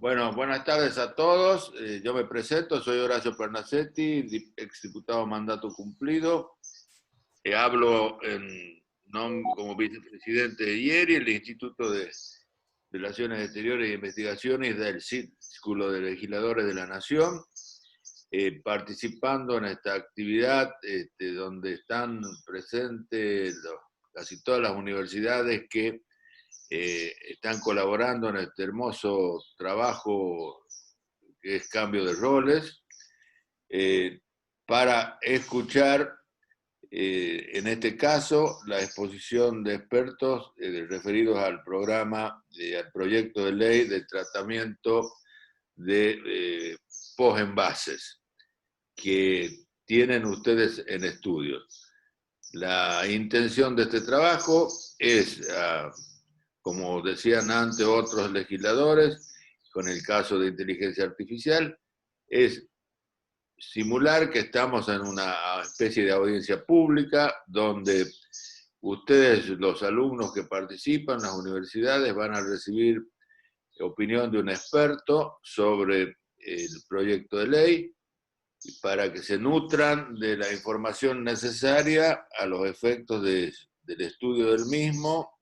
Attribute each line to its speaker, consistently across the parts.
Speaker 1: Bueno, buenas tardes a todos. Yo me presento, soy Horacio Pernacetti, exdiputado mandato cumplido. Hablo como vicepresidente de IERI, el Instituto de Relaciones Exteriores e Investigaciones del Círculo de Legisladores de la Nación, participando en esta actividad donde están presentes casi todas las universidades que están colaborando en este hermoso trabajo que es cambio de roles, para escuchar, en este caso, la exposición de expertos referidos al programa, al proyecto de ley de tratamiento de postenvases que tienen ustedes en estudios. La intención de este trabajo es, como decían antes otros legisladores, con el caso de inteligencia artificial, es simular que estamos en una especie de audiencia pública donde ustedes, los alumnos que participan, las universidades, van a recibir opinión de un experto sobre el proyecto de ley para que se nutran de la información necesaria a los efectos del estudio del mismo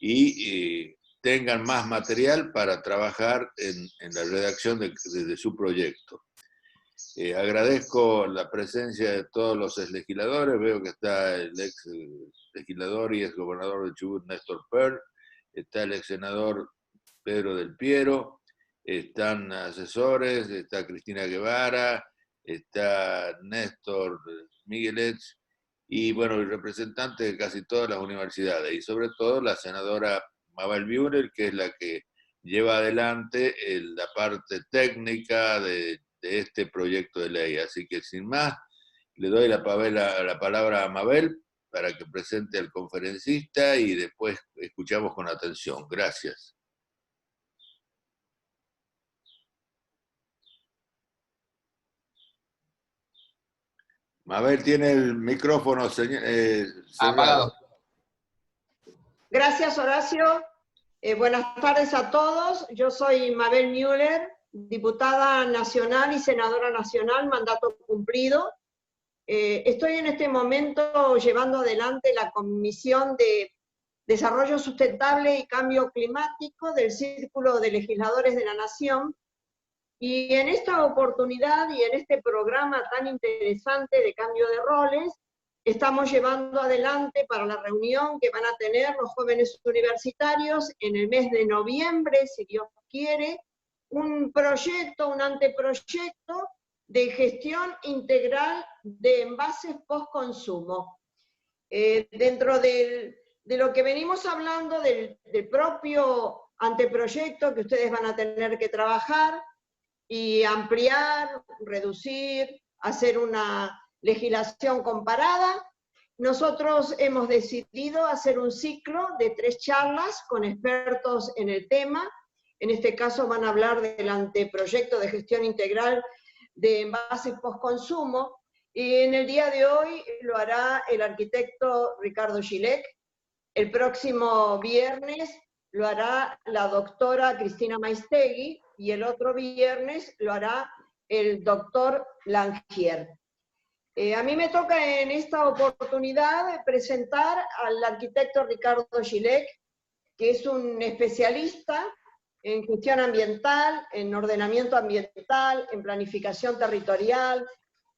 Speaker 1: y tengan más material para trabajar en la redacción de su proyecto. Agradezco la presencia de todos los exlegisladores. Veo que está el ex legislador y ex gobernador de Chubut, Néstor Pert, está el ex senador Pedro del Piero, están asesores, está Cristina Guevara, está Néstor Miguelets, y bueno, el representante de casi todas las universidades, y sobre todo la senadora Mabel Müller, que es la que lleva adelante la parte técnica de este proyecto de ley. Así que sin más, le doy la palabra a Mabel para que presente al conferencista y después escuchamos con atención. Gracias. Mabel tiene el micrófono
Speaker 2: apagado.
Speaker 3: Gracias, Horacio. Buenas tardes a todos. Yo soy Mabel Müller, diputada nacional y senadora nacional, mandato cumplido. Estoy en este momento llevando adelante la Comisión de Desarrollo Sustentable y Cambio Climático del Círculo de Legisladores de la Nación. Y en esta oportunidad y en este programa tan interesante de cambio de roles, estamos llevando adelante para la reunión que van a tener los jóvenes universitarios en el mes de noviembre, si Dios quiere, un proyecto, un anteproyecto de gestión integral de envases post-consumo. Dentro de lo que venimos hablando del propio anteproyecto que ustedes van a tener que trabajar, y ampliar, reducir, hacer una legislación comparada, nosotros hemos decidido hacer un ciclo de 3 charlas con expertos en el tema. En este caso van a hablar del anteproyecto de gestión integral de envases post-consumo, y en el día de hoy lo hará el arquitecto Ricardo Gilek. El próximo viernes lo hará la doctora Cristina Maistegui, y el otro viernes lo hará el doctor Langier. A mí me toca en esta oportunidad presentar al arquitecto Ricardo Gilek, que es un especialista en gestión ambiental, en ordenamiento ambiental, en planificación territorial,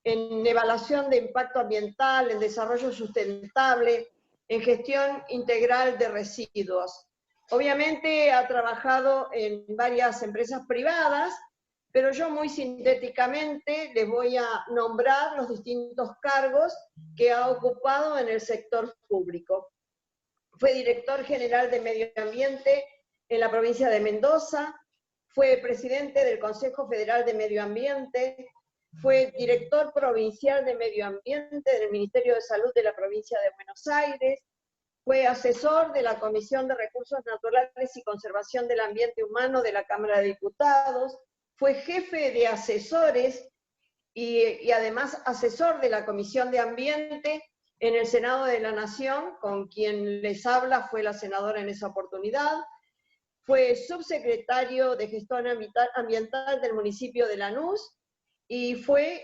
Speaker 3: en evaluación de impacto ambiental, en desarrollo sustentable, en gestión integral de residuos. Obviamente ha trabajado en varias empresas privadas, pero yo muy sintéticamente les voy a nombrar los distintos cargos que ha ocupado en el sector público. Fue director general de Medio Ambiente en la provincia de Mendoza, fue presidente del Consejo Federal de Medio Ambiente, fue director provincial de Medio Ambiente del Ministerio de Salud de la provincia de Buenos Aires, fue asesor de la Comisión de Recursos Naturales y Conservación del Ambiente Humano de la Cámara de Diputados, fue jefe de asesores y además asesor de la Comisión de Ambiente en el Senado de la Nación, con quien les habla fue la senadora en esa oportunidad, fue subsecretario de Gestión Ambiental del municipio de Lanús y fue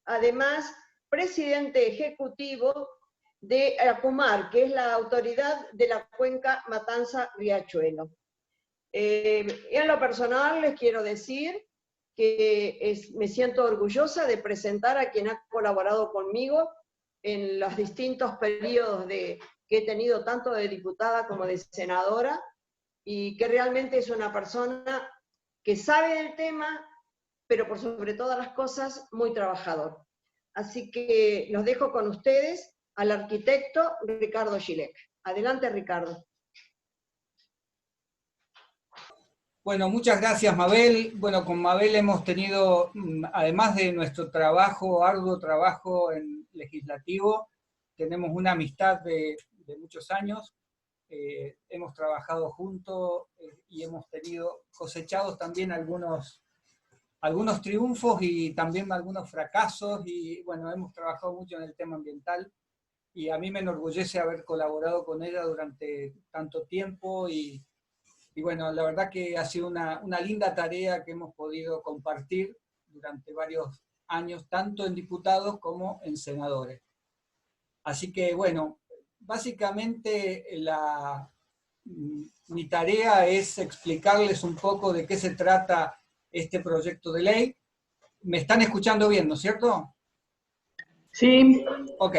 Speaker 3: además presidente ejecutivo de ACUMAR, que es la autoridad de la cuenca Matanza-Riachuelo. En lo personal les quiero decir que me siento orgullosa de presentar a quien ha colaborado conmigo en los distintos periodos que he tenido tanto de diputada como de senadora, y que realmente es una persona que sabe del tema, pero por sobre todas las cosas, muy trabajador. Así que los dejo con ustedes al arquitecto Ricardo Gilek. Adelante, Ricardo.
Speaker 2: Bueno, muchas gracias, Mabel. Bueno, con Mabel hemos tenido, además de nuestro trabajo, arduo trabajo en legislativo, tenemos una amistad de muchos años. Hemos trabajado juntos y hemos cosechados también algunos triunfos y también algunos fracasos, y bueno, hemos trabajado mucho en el tema ambiental, y a mí me enorgullece haber colaborado con ella durante tanto tiempo, y bueno, la verdad que ha sido una linda tarea que hemos podido compartir durante varios años, tanto en diputados como en senadores. Así que bueno, básicamente mi tarea es explicarles un poco de qué se trata este proyecto de ley. ¿Me están escuchando bien, no es cierto?
Speaker 4: Sí.
Speaker 2: Ok.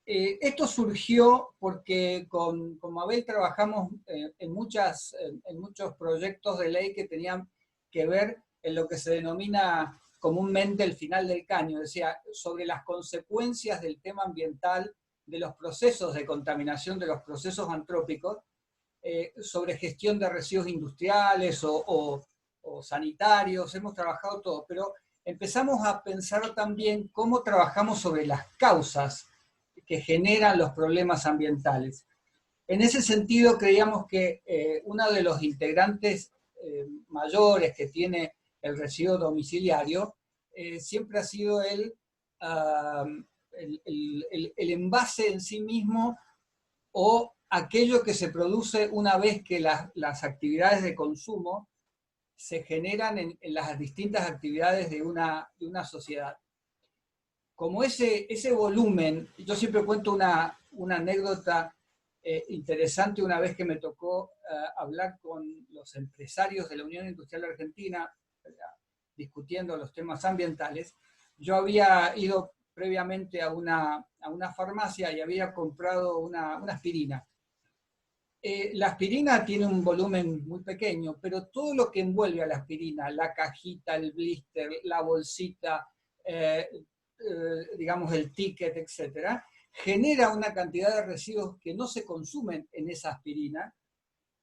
Speaker 2: Esto surgió porque con Mabel trabajamos en muchos proyectos de ley que tenían que ver en lo que se denomina comúnmente el final del caño, es decir, sobre las consecuencias del tema ambiental, de los procesos de contaminación, de los procesos antrópicos, sobre gestión de residuos industriales o sanitarios, hemos trabajado todo, pero empezamos a pensar también cómo trabajamos sobre las causas que generan los problemas ambientales. En ese sentido, creíamos que uno de los integrantes mayores que tiene el residuo domiciliario siempre ha sido el envase en sí mismo, o aquello que se produce una vez que las actividades de consumo se generan en las distintas actividades de una sociedad. Como ese volumen, yo siempre cuento una anécdota interesante. Una vez que me tocó hablar con los empresarios de la Unión Industrial Argentina, discutiendo los temas ambientales, yo había ido previamente a una farmacia y había comprado una aspirina. La aspirina tiene un volumen muy pequeño, pero todo lo que envuelve a la aspirina, la cajita, el blister, la bolsita, digamos el ticket, etcétera, genera una cantidad de residuos que no se consumen en esa aspirina,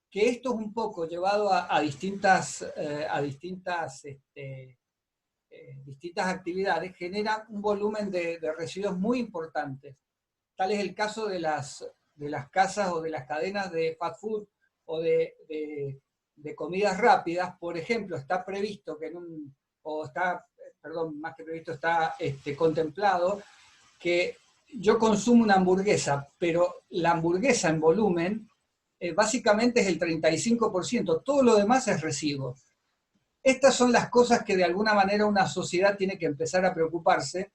Speaker 2: que esto es un poco llevado a distintas actividades, genera un volumen de residuos muy importantes. Tal es el caso de las casas o de las cadenas de fast food o de comidas rápidas. Por ejemplo, está previsto que más que previsto, está contemplado que yo consumo una hamburguesa, pero la hamburguesa en volumen básicamente es el 35%, todo lo demás es residuo. Estas son las cosas que de alguna manera una sociedad tiene que empezar a preocuparse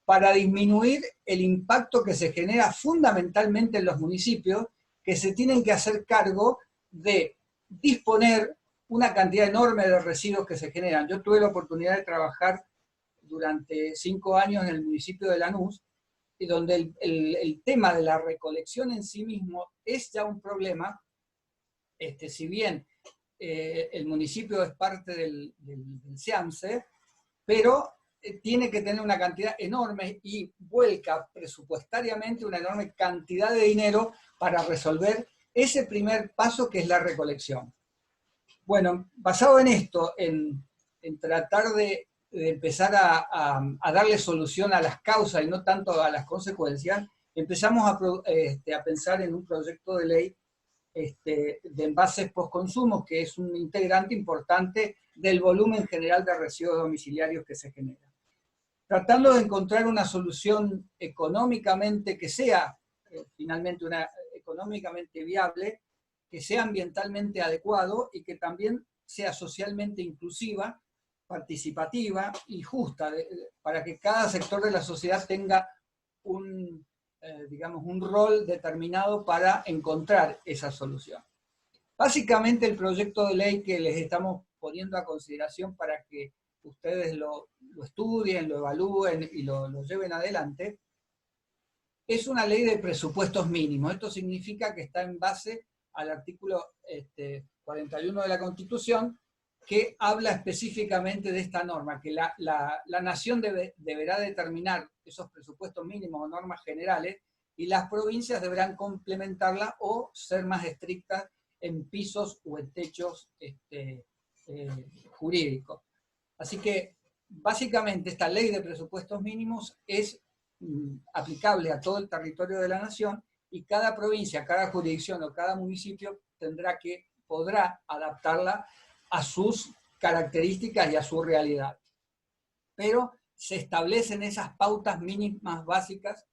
Speaker 2: para disminuir el impacto que se genera fundamentalmente en los municipios, que se tienen que hacer cargo de disponer una cantidad enorme de residuos que se generan. Yo tuve la oportunidad de trabajar durante 5 años en el municipio de Lanús, y donde el tema de la recolección en sí mismo es ya un problema. Si bien el municipio es parte del SEAMSE, pero tiene que tener una cantidad enorme y vuelca presupuestariamente una enorme cantidad de dinero para resolver ese primer paso, que es la recolección. Bueno, basado en esto, en tratar de empezar a darle solución a las causas y no tanto a las consecuencias, empezamos a pensar en un proyecto de ley de envases postconsumo, que es un integrante importante del volumen general de residuos domiciliarios que se genera. Tratando de encontrar una solución económicamente que sea finalmente económicamente viable, que sea ambientalmente adecuado y que también sea socialmente inclusiva, participativa y justa, para que cada sector de la sociedad tenga digamos, un rol determinado para encontrar esa solución. Básicamente el proyecto de ley que les estamos poniendo a consideración para que ustedes lo estudien, lo evalúen y lo lleven adelante, es una ley de presupuestos mínimos. Esto significa que está en base al artículo 41 de la Constitución, que habla específicamente de esta norma, que la nación deberá determinar esos presupuestos mínimos o normas generales, y las provincias deberán complementarla o ser más estrictas en pisos o en techos jurídicos. Así que, básicamente, esta ley de presupuestos mínimos es aplicable a todo el territorio de la nación, y cada provincia, cada jurisdicción o cada municipio podrá adaptarla a sus características y a su realidad. Pero se establecen esas pautas mínimas básicas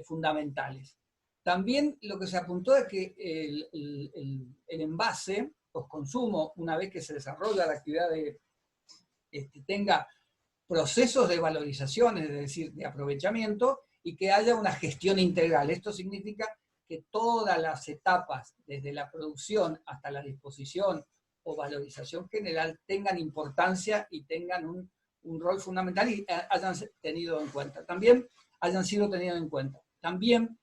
Speaker 2: fundamentales. También lo que se apuntó es que el envase, postconsumo, una vez que se desarrolla la actividad tenga procesos de valorización, es decir, de aprovechamiento, y que haya una gestión integral. Esto significa que todas las etapas, desde la producción hasta la disposición o valorización general, tengan importancia y tengan un rol fundamental y hayan sido tenidos en cuenta. También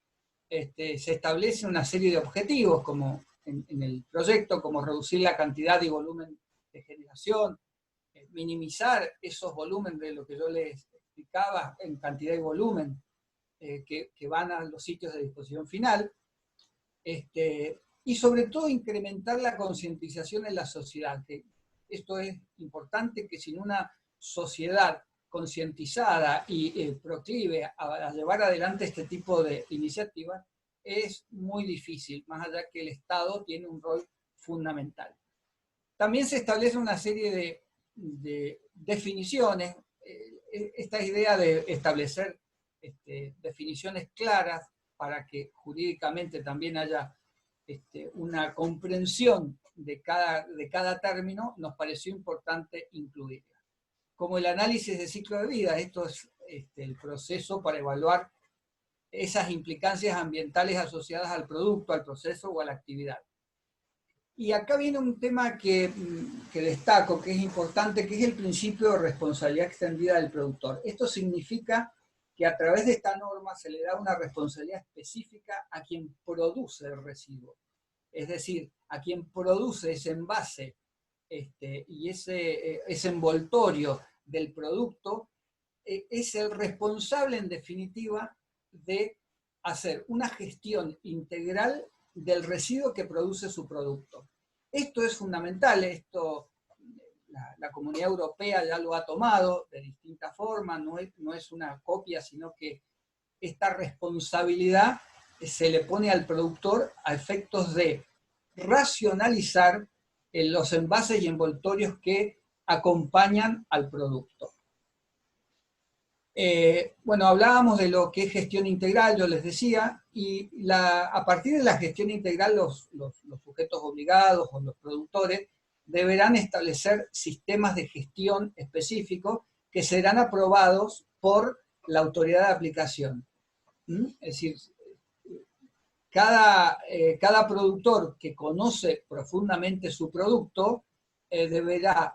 Speaker 2: se establece una serie de objetivos, como en el proyecto, como reducir la cantidad y volumen de generación, minimizar esos volúmenes de lo que yo les explicaba en cantidad y volumen que van a los sitios de disposición final, y sobre todo incrementar la concientización en la sociedad. Esto es importante, que sin una sociedad concientizada y proclive a llevar adelante este tipo de iniciativas, es muy difícil, más allá que el Estado tiene un rol fundamental. También se establece una serie de definiciones, esta idea de establecer definiciones claras para que jurídicamente también haya una comprensión de cada término, nos pareció importante incluirla. Como el análisis de ciclo de vida, esto es el proceso para evaluar esas implicancias ambientales asociadas al producto, al proceso o a la actividad. Y acá viene un tema que destaco, que es importante, que es el principio de responsabilidad extendida del productor. Esto significa que a través de esta norma se le da una responsabilidad específica a quien produce el residuo. Es decir, a quien produce ese envase y ese envoltorio del producto, es el responsable, en definitiva, de hacer una gestión integral del residuo que produce su producto. Esto es fundamental, la Comunidad Europea ya lo ha tomado de distintas formas, no es una copia, sino que esta responsabilidad se le pone al productor a efectos de racionalizar los envases y envoltorios que acompañan al producto. Bueno, hablábamos de lo que es gestión integral, yo les decía, y a partir de la gestión integral los sujetos obligados o los productores deberán establecer sistemas de gestión específicos que serán aprobados por la autoridad de aplicación. Es decir, cada productor que conoce profundamente su producto deberá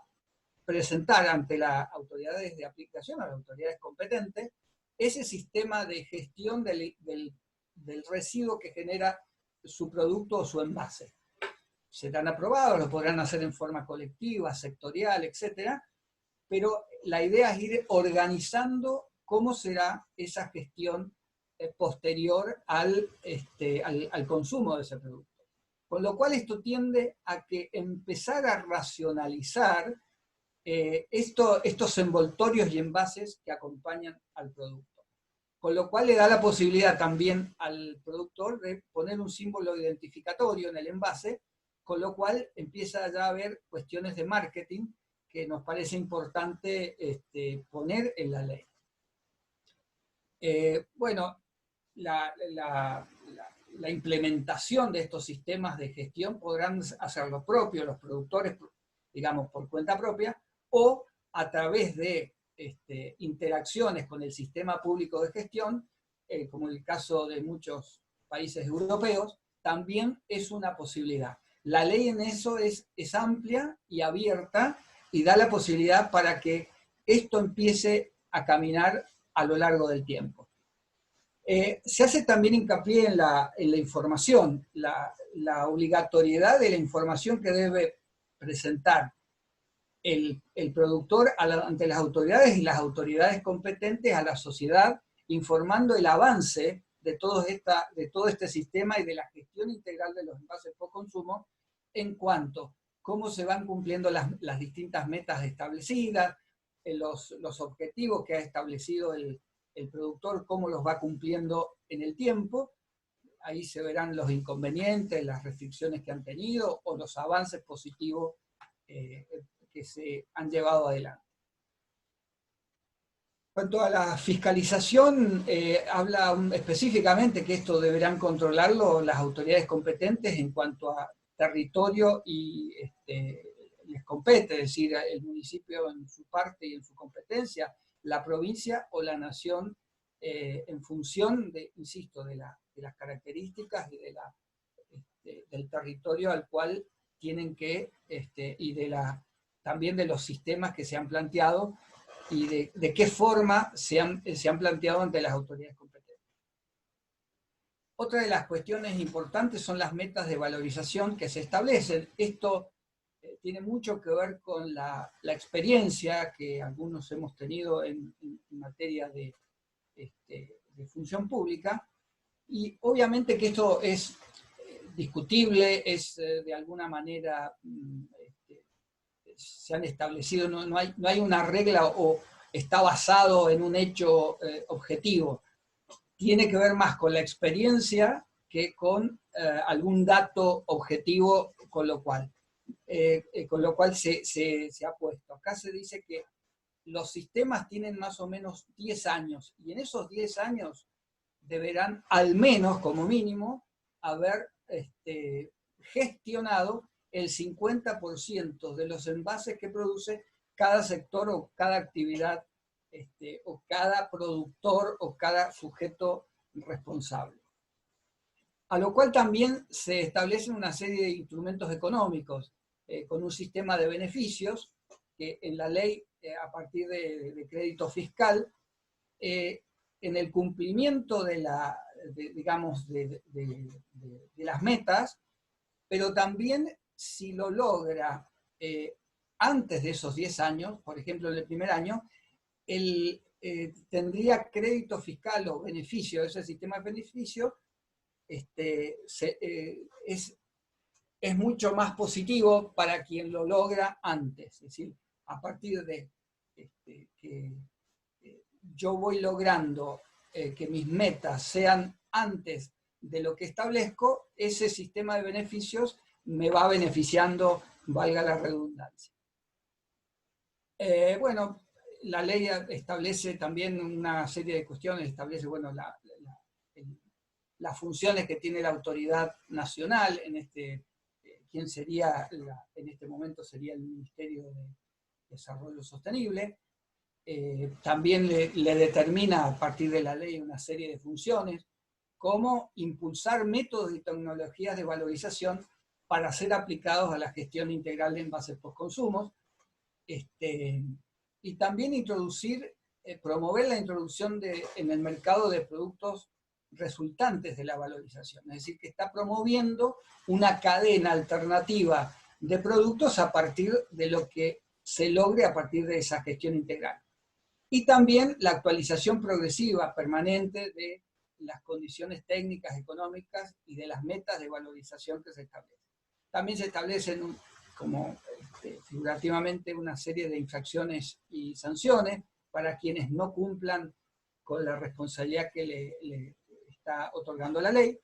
Speaker 2: presentar ante las autoridades de aplicación, a las autoridades competentes, ese sistema de gestión del residuo que genera su producto o su envase. Serán aprobados, lo podrán hacer en forma colectiva, sectorial, etc. Pero la idea es ir organizando cómo será esa gestión posterior al consumo de ese producto. Con lo cual esto tiende a que empezar a racionalizar estos envoltorios y envases que acompañan al producto. Con lo cual le da la posibilidad también al productor de poner un símbolo identificatorio en el envase, con lo cual empieza ya a haber cuestiones de marketing que nos parece importante poner en la ley. Bueno, la implementación de estos sistemas de gestión podrán hacer lo propio los productores, digamos, por cuenta propia, o a través de interacciones con el sistema público de gestión, como el caso de muchos países europeos, también es una posibilidad. La ley en eso es amplia y abierta y da la posibilidad para que esto empiece a caminar a lo largo del tiempo. Se hace también hincapié en la información, la obligatoriedad de la información que debe presentar el productor ante las autoridades y las autoridades competentes a la sociedad, informando el avance de todo este sistema y de la gestión integral de los envases post consumo en cuanto a cómo se van cumpliendo las distintas metas establecidas, los objetivos que ha establecido el productor, cómo los va cumpliendo en el tiempo. Ahí se verán los inconvenientes, las restricciones que han tenido o los avances positivos que se han llevado adelante. En cuanto a la fiscalización, habla específicamente que esto deberán controlarlo las autoridades competentes en cuanto a territorio y les compete, es decir, el municipio en su parte y en su competencia, la provincia o la nación en función de, insisto, de las características y del territorio al cual tienen que, y también de los sistemas que se han planteado y de qué forma se han planteado ante las autoridades competentes. Otra de las cuestiones importantes son las metas de valorización que se establecen. Esto tiene mucho que ver con la experiencia que algunos hemos tenido en materia de función pública, y obviamente que esto es discutible, es de alguna manera, se han establecido, no hay una regla o está basado en un hecho objetivo. Tiene que ver más con la experiencia que con algún dato objetivo, con lo cual se ha puesto. Acá se dice que los sistemas tienen más o menos 10 años, y en esos 10 años deberán, al menos como mínimo, haber gestionado el 50% de los envases que produce cada sector o cada actividad, o cada productor o cada sujeto responsable. A lo cual también se establecen una serie de instrumentos económicos, con un sistema de beneficios, que en la ley, a partir de crédito fiscal, en el cumplimiento de las metas, pero también si lo logra antes de esos 10 años, por ejemplo en el primer año, tendría crédito fiscal o beneficio, ese sistema de beneficio es mucho más positivo para quien lo logra antes. Es decir, a partir de que yo voy logrando que mis metas sean antes de lo que establezco, ese sistema de beneficios me va beneficiando, valga la redundancia. Bueno, la ley establece también una serie de cuestiones, establece, bueno, las funciones que tiene la autoridad nacional, quien sería, en este momento sería el Ministerio de Desarrollo Sostenible. También le determina a partir de la ley una serie de funciones, como impulsar métodos y tecnologías de valorización para ser aplicados a la gestión integral de envases postconsumos, y también promover la introducción en el mercado de productos resultantes de la valorización, es decir, que está promoviendo una cadena alternativa de productos a partir de lo que se logre a partir de esa gestión integral. Y también la actualización progresiva, permanente, de las condiciones técnicas, económicas y de las metas de valorización que se establecen. También se establecen, como figurativamente, una serie de infracciones y sanciones para quienes no cumplan con la responsabilidad que le está otorgando la ley.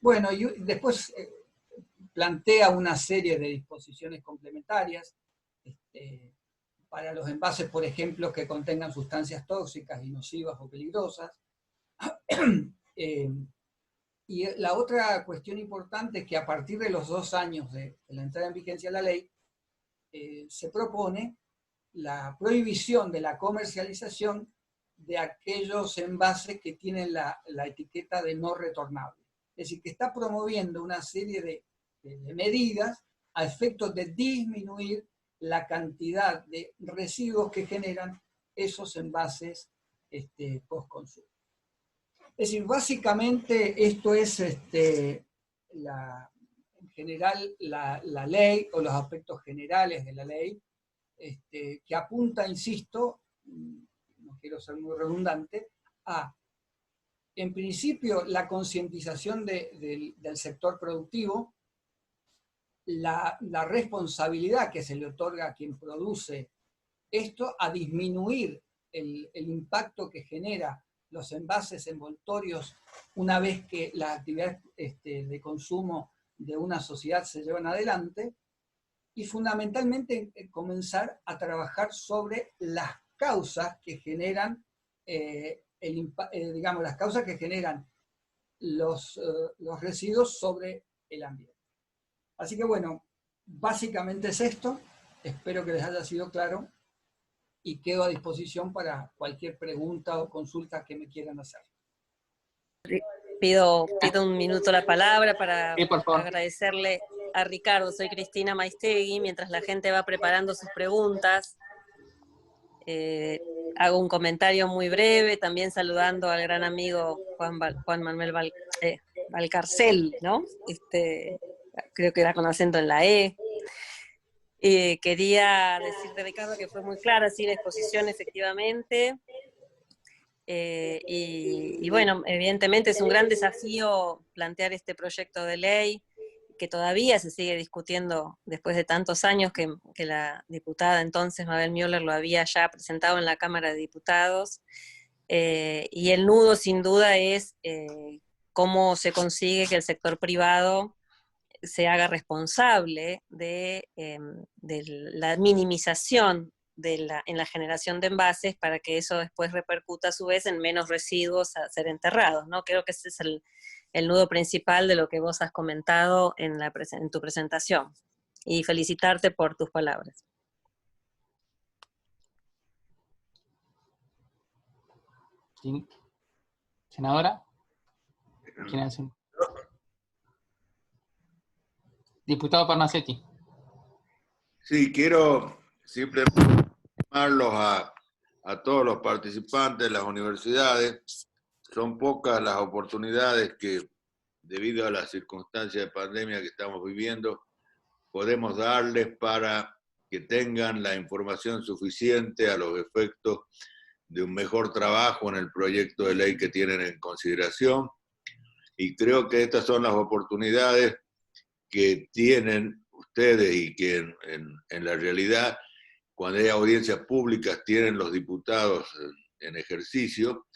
Speaker 2: Bueno, y después plantea una serie de disposiciones complementarias para los envases, por ejemplo, que contengan sustancias tóxicas y nocivas o peligrosas. Y la otra cuestión importante es que a partir de los 2 años de la entrada en vigencia de la ley, se propone la prohibición de la comercialización de aquellos envases que tienen la etiqueta de no retornable. Es decir, que está promoviendo una serie de medidas a efectos de disminuir la cantidad de residuos que generan esos envases post-consumo. Es decir, básicamente esto es en general la ley o los aspectos generales de la ley, que apunta, insisto, no quiero ser muy redundante, a, en principio, la concientización del sector productivo, la responsabilidad que se le otorga a quien produce esto, a disminuir el impacto que genera los envases envoltorios una vez que las actividades de consumo de una sociedad se llevan adelante, y fundamentalmente comenzar a trabajar sobre las causas que generan digamos, las causas que generan los residuos sobre el ambiente. Así que bueno, básicamente es esto. Espero que les haya sido claro y quedo a disposición para cualquier pregunta o consulta que me quieran hacer.
Speaker 5: Pido un minuto la palabra para
Speaker 4: Sí, por favor.
Speaker 5: agradecerle a Ricardo. Soy Cristina Maistegui. Mientras la gente va preparando sus preguntas, hago un comentario muy breve, también saludando al gran amigo Juan Manuel Valcarcel, ¿no? Creo que era con acento en la E. Quería decirte, Ricardo, que fue muy clara, sí, la exposición, efectivamente. Y bueno, evidentemente es un gran desafío plantear este proyecto de ley, que todavía se sigue discutiendo después de tantos años que la diputada entonces, Mabel Müller, lo había ya presentado en la Cámara de Diputados. Y el nudo, sin duda, es cómo se consigue que el sector privado se haga responsable de la minimización en la generación de envases, para que eso después repercuta a su vez en menos residuos a ser enterrados, ¿no? Creo que ese es el nudo principal de lo que vos has comentado en tu presentación. Y felicitarte por tus palabras.
Speaker 4: ¿Sí? ¿Senadora? ¿Quién es? Diputado Pernacsetti.
Speaker 1: Sí, quiero simplemente llamarlos a todos los participantes, las universidades. Son pocas las oportunidades que, debido a las circunstancias de pandemia que estamos viviendo, podemos darles para que tengan la información suficiente a los efectos de un mejor trabajo en el proyecto de ley que tienen en consideración. Y creo que estas son las oportunidades que tienen ustedes y que en la realidad, cuando hay audiencias públicas, tienen los diputados en ejercicio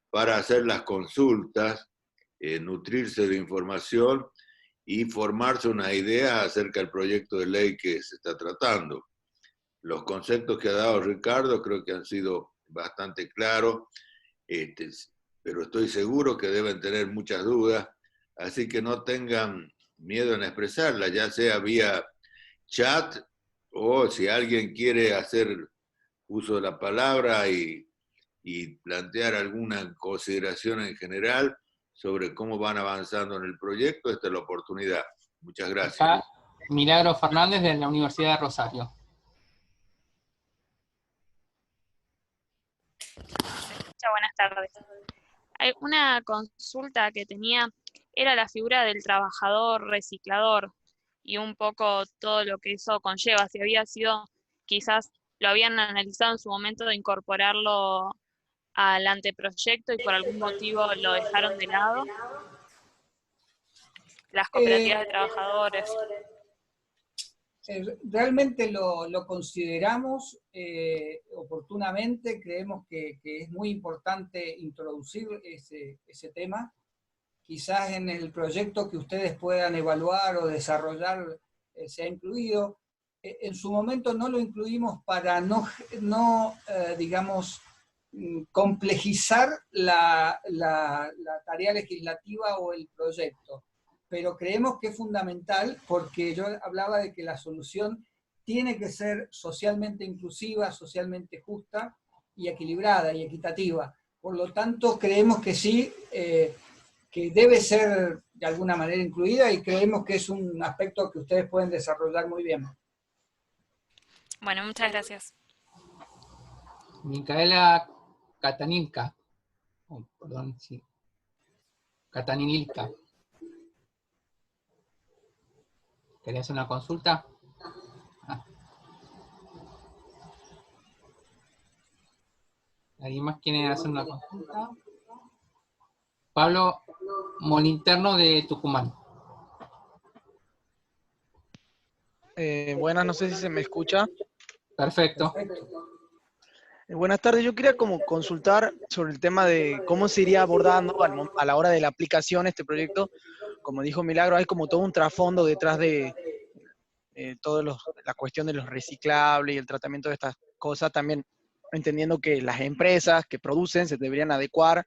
Speaker 1: para hacer las consultas, nutrirse de información y formarse una idea acerca del proyecto de ley que se está tratando. Los conceptos que ha dado Ricardo creo que han sido bastante claros, pero estoy seguro que deben tener muchas dudas, así que no tengan miedo en expresarla, ya sea vía chat o si alguien quiere hacer uso de la palabra y plantear alguna consideración en general sobre cómo van avanzando en el proyecto. Esta es la oportunidad. Muchas gracias.
Speaker 4: Acá, Milagro Fernández de la Universidad de Rosario.
Speaker 6: Buenas tardes. Una consulta que tenía era la figura del trabajador reciclador y un poco todo lo que eso conlleva, si había sido, quizás lo habían analizado en su momento de incorporarlo al anteproyecto y por algún motivo lo dejaron de lado. las cooperativas de trabajadores.
Speaker 2: Realmente lo consideramos oportunamente, creemos que es muy importante introducir ese tema. Quizás en el proyecto que ustedes puedan evaluar o desarrollar se ha incluido. En su momento no lo incluimos para no digamos, complejizar la tarea legislativa o el proyecto. Pero creemos que es fundamental porque yo hablaba de que la solución tiene que ser socialmente inclusiva, socialmente justa y equilibrada y equitativa. Por lo tanto, creemos que sí, que debe ser de alguna manera incluida y creemos que es un aspecto que ustedes pueden desarrollar muy bien.
Speaker 6: Bueno, muchas gracias.
Speaker 4: Micaela Katanilka. Oh, perdón, sí. Katanilka. ¿Querías una consulta? Ah. ¿Alguien más quiere hacer una consulta? Pablo Molinterno de Tucumán.
Speaker 7: Buenas, no sé si se me escucha.
Speaker 4: Perfecto.
Speaker 7: Buenas tardes, yo quería como consultar sobre el tema de cómo se iría abordando a la hora de la aplicación este proyecto. Como dijo Milagro, hay como todo un trasfondo detrás de la cuestión de los reciclables y el tratamiento de estas cosas, también entendiendo que las empresas que producen se deberían adecuar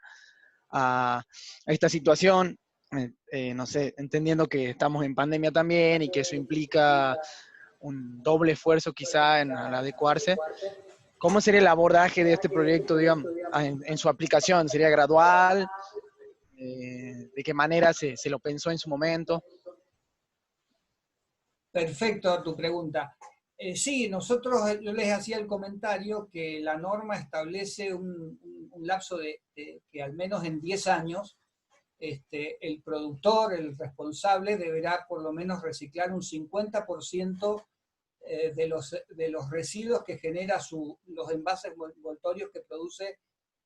Speaker 7: a esta situación, no sé, entendiendo que estamos en pandemia también y que eso implica un doble esfuerzo quizá al adecuarse. ¿Cómo sería el abordaje de este proyecto, digamos, en su aplicación? ¿Sería gradual? ¿De qué manera se lo pensó en su momento?
Speaker 2: Perfecto tu pregunta. Sí, yo les hacía el comentario que la norma establece un lapso de que al menos en 10 años el productor, el responsable, deberá por lo menos reciclar un 50% de los residuos que genera los envases envoltorios que produce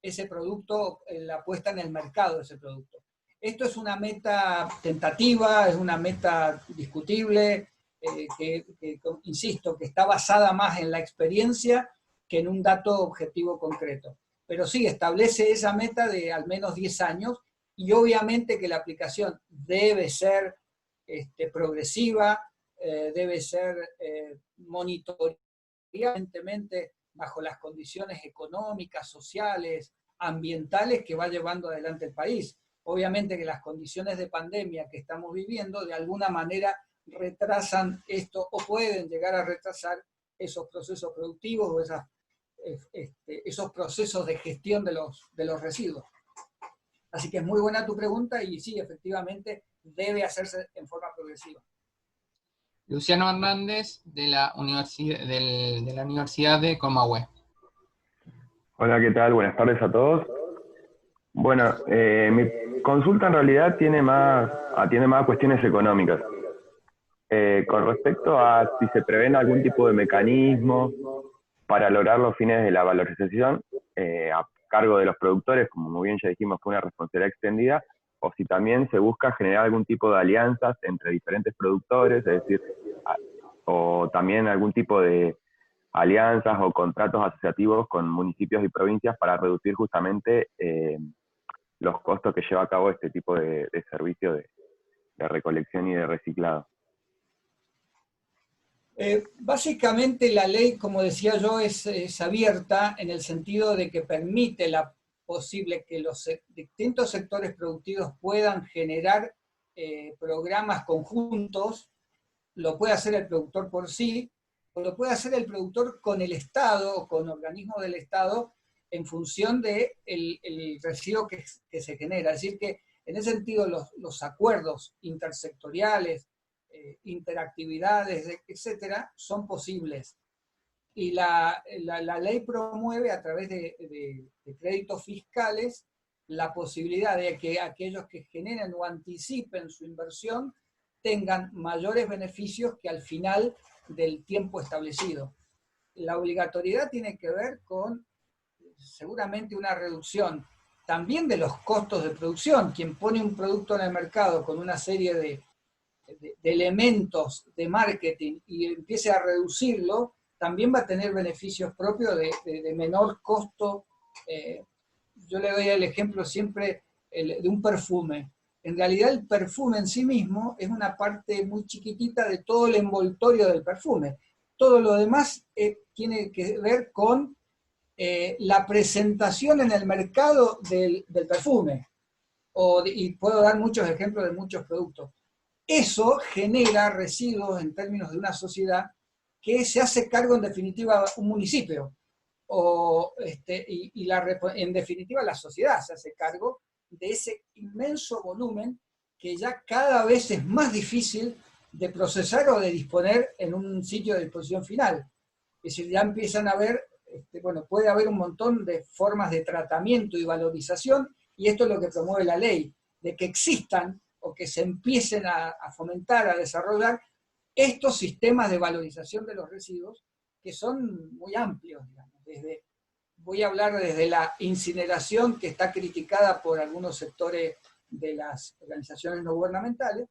Speaker 2: ese producto, la puesta en el mercado de ese producto. Esto es una meta tentativa, es una meta discutible, insisto, que está basada más en la experiencia que en un dato objetivo concreto. Pero sí, establece esa meta de al menos 10 años y obviamente que la aplicación debe ser progresiva, debe ser monitoreada evidentemente bajo las condiciones económicas, sociales, ambientales que va llevando adelante el país. Obviamente que las condiciones de pandemia que estamos viviendo de alguna manera retrasan esto o pueden llegar a retrasar esos procesos productivos o esos procesos de gestión de los residuos. Así que es muy buena tu pregunta y sí, efectivamente debe hacerse en forma progresiva.
Speaker 4: Luciano Hernández de la Universidad de Comahue.
Speaker 8: Hola, ¿qué tal? Buenas tardes a todos. Bueno, mi consulta en realidad atiende más a cuestiones económicas. Con respecto a si se prevén algún tipo de mecanismo para lograr los fines de la valorización a cargo de los productores, como muy bien ya dijimos, fue una responsabilidad extendida, o si también se busca generar algún tipo de alianzas entre diferentes productores, es decir, o también algún tipo de alianzas o contratos asociativos con municipios y provincias para reducir justamente los costos que lleva a cabo este tipo de servicio de recolección y de reciclado.
Speaker 2: Básicamente la ley, como decía yo, es abierta en el sentido de que permite que los distintos sectores productivos puedan generar programas conjuntos. Lo puede hacer el productor por sí, o lo puede hacer el productor con el Estado, o con organismos del Estado, en función del residuo que se genera. Es decir que, en ese sentido, los acuerdos intersectoriales, interactividades, etcétera, son posibles. Y la ley promueve a través de créditos fiscales la posibilidad de que aquellos que generen o anticipen su inversión tengan mayores beneficios que al final del tiempo establecido. La obligatoriedad tiene que ver con seguramente una reducción también de los costos de producción. Quien pone un producto en el mercado con una serie de de elementos de marketing y empiece a reducirlo, también va a tener beneficios propios de menor costo. Yo le doy el ejemplo siempre de un perfume. En realidad el perfume en sí mismo es una parte muy chiquitita de todo el envoltorio del perfume. Todo lo demás tiene que ver con la presentación en el mercado del perfume. Y puedo dar muchos ejemplos de muchos productos. Eso genera residuos en términos de una sociedad que se hace cargo en definitiva un municipio. En definitiva la sociedad se hace cargo de ese inmenso volumen que ya cada vez es más difícil de procesar o de disponer en un sitio de disposición final. Es decir, ya empiezan a haber, puede haber un montón de formas de tratamiento y valorización, y esto es lo que promueve la ley, de que existan o que se empiecen a fomentar, a desarrollar estos sistemas de valorización de los residuos que son muy amplios, digamos. Voy a hablar desde la incineración, que está criticada por algunos sectores de las organizaciones no gubernamentales,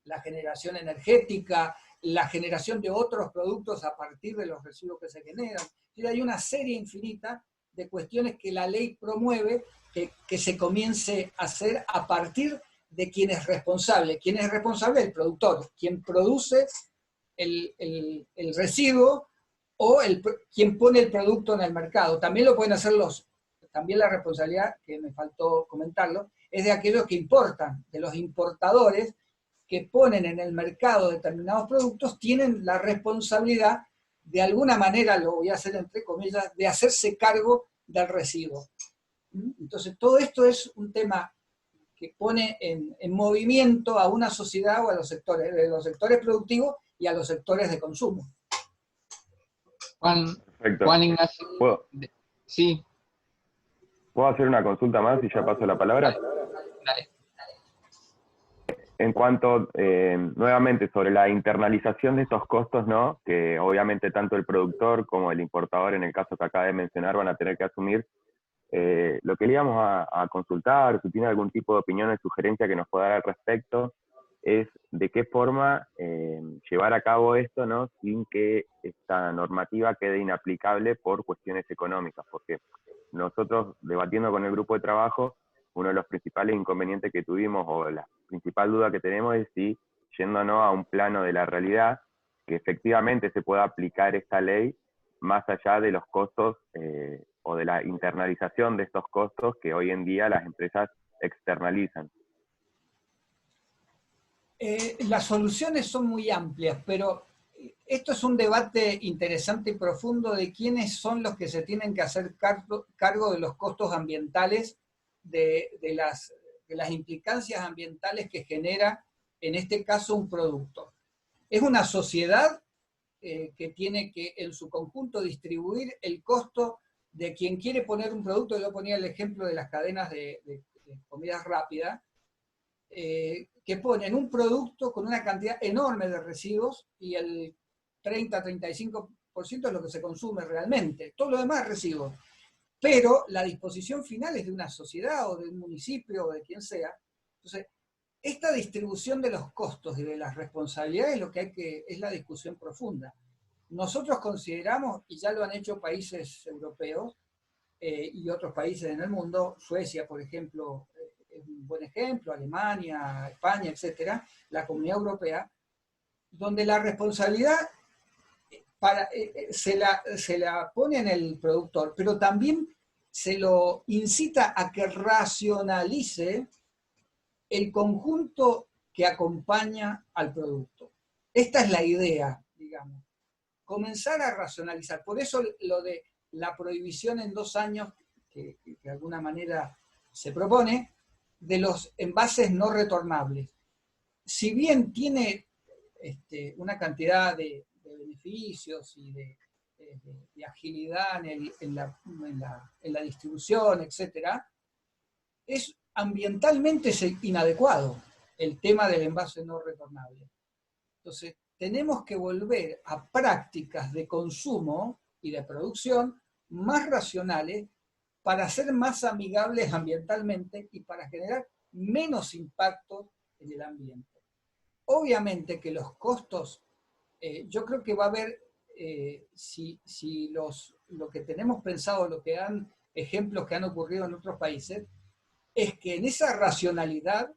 Speaker 2: la generación energética, la generación de otros productos a partir de los residuos que se generan. Y hay una serie infinita de cuestiones que la ley promueve que se comience a hacer a partir de quién es responsable. ¿Quién es responsable? El productor, quien produce el residuo o quien pone el producto en el mercado. También lo pueden hacer también la responsabilidad, que me faltó comentarlo, es de aquellos que importan, de los importadores que ponen en el mercado determinados productos, tienen la responsabilidad, de alguna manera, lo voy a hacer entre comillas, de hacerse cargo del residuo. Entonces, todo esto es un tema que pone en movimiento a una sociedad o a los sectores, de los sectores productivos y a los sectores de consumo.
Speaker 4: Juan Ignacio. Sí.
Speaker 8: ¿Puedo hacer una consulta más y ya paso la palabra?
Speaker 4: Dale.
Speaker 8: En cuanto, nuevamente, sobre la internalización de estos costos, ¿no? Que obviamente tanto el productor como el importador, en el caso que acaba de mencionar, van a tener que asumir. Lo que le íbamos a consultar, si tiene algún tipo de opinión o sugerencia que nos pueda dar al respecto, es de qué forma llevar a cabo esto, ¿no? Sin que esta normativa quede inaplicable por cuestiones económicas, porque nosotros, debatiendo con el grupo de trabajo, uno de los principales inconvenientes que tuvimos, o la principal duda que tenemos, es si, yéndonos a un plano de la realidad, que efectivamente se pueda aplicar esta ley más allá de los costos o de la internalización de estos costos que hoy en día las empresas externalizan.
Speaker 2: Las soluciones son muy amplias, pero esto es un debate interesante y profundo de quiénes son los que se tienen que hacer cargo de los costos ambientales, de las implicancias ambientales que genera, en este caso, un producto. Es una sociedad que tiene que, en su conjunto, distribuir el costo de quien quiere poner un producto. Yo ponía el ejemplo de las cadenas de comidas rápidas, que ponen un producto con una cantidad enorme de residuos y el 30-35% es lo que se consume realmente. Todo lo demás es residuos. Pero la disposición final es de una sociedad o de un municipio o de quien sea. Entonces, esta distribución de los costos y de las responsabilidades es lo que es la discusión profunda. Nosotros consideramos, y ya lo han hecho países europeos y otros países en el mundo, Suecia, por ejemplo, es un buen ejemplo, Alemania, España, etcétera, la Comunidad Europea, donde la responsabilidad se la pone en el productor, pero también se lo incita a que racionalice el conjunto que acompaña al producto. Esta es la idea, digamos. Comenzar a racionalizar. Por eso lo de la prohibición en 2 años, que de alguna manera se propone, de los envases no retornables. Si bien tiene una cantidad de beneficios y de agilidad en la distribución, etc., es ambientalmente inadecuado el tema del envase no retornable. Entonces, tenemos que volver a prácticas de consumo y de producción más racionales para ser más amigables ambientalmente y para generar menos impacto en el ambiente. obviamente que los costos, yo creo que va a haber, lo que tenemos pensado, ejemplos que han ocurrido en otros países, es que en esa racionalidad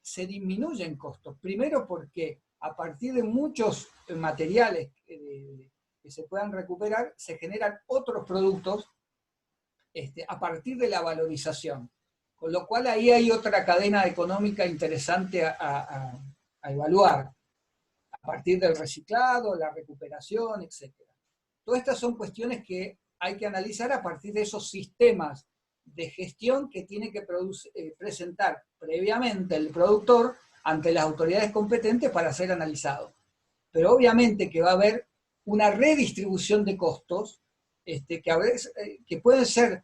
Speaker 2: se disminuyen costos. Primero porque a partir de muchos materiales que se puedan recuperar, se generan otros productos a partir de la valorización. Con lo cual ahí hay otra cadena económica interesante a evaluar, a partir del reciclado, la recuperación, etc. Todas estas son cuestiones que hay que analizar a partir de esos sistemas de gestión que tiene que presentar previamente el productor ante las autoridades competentes para ser analizado. Pero obviamente que va a haber una redistribución de costos que pueden ser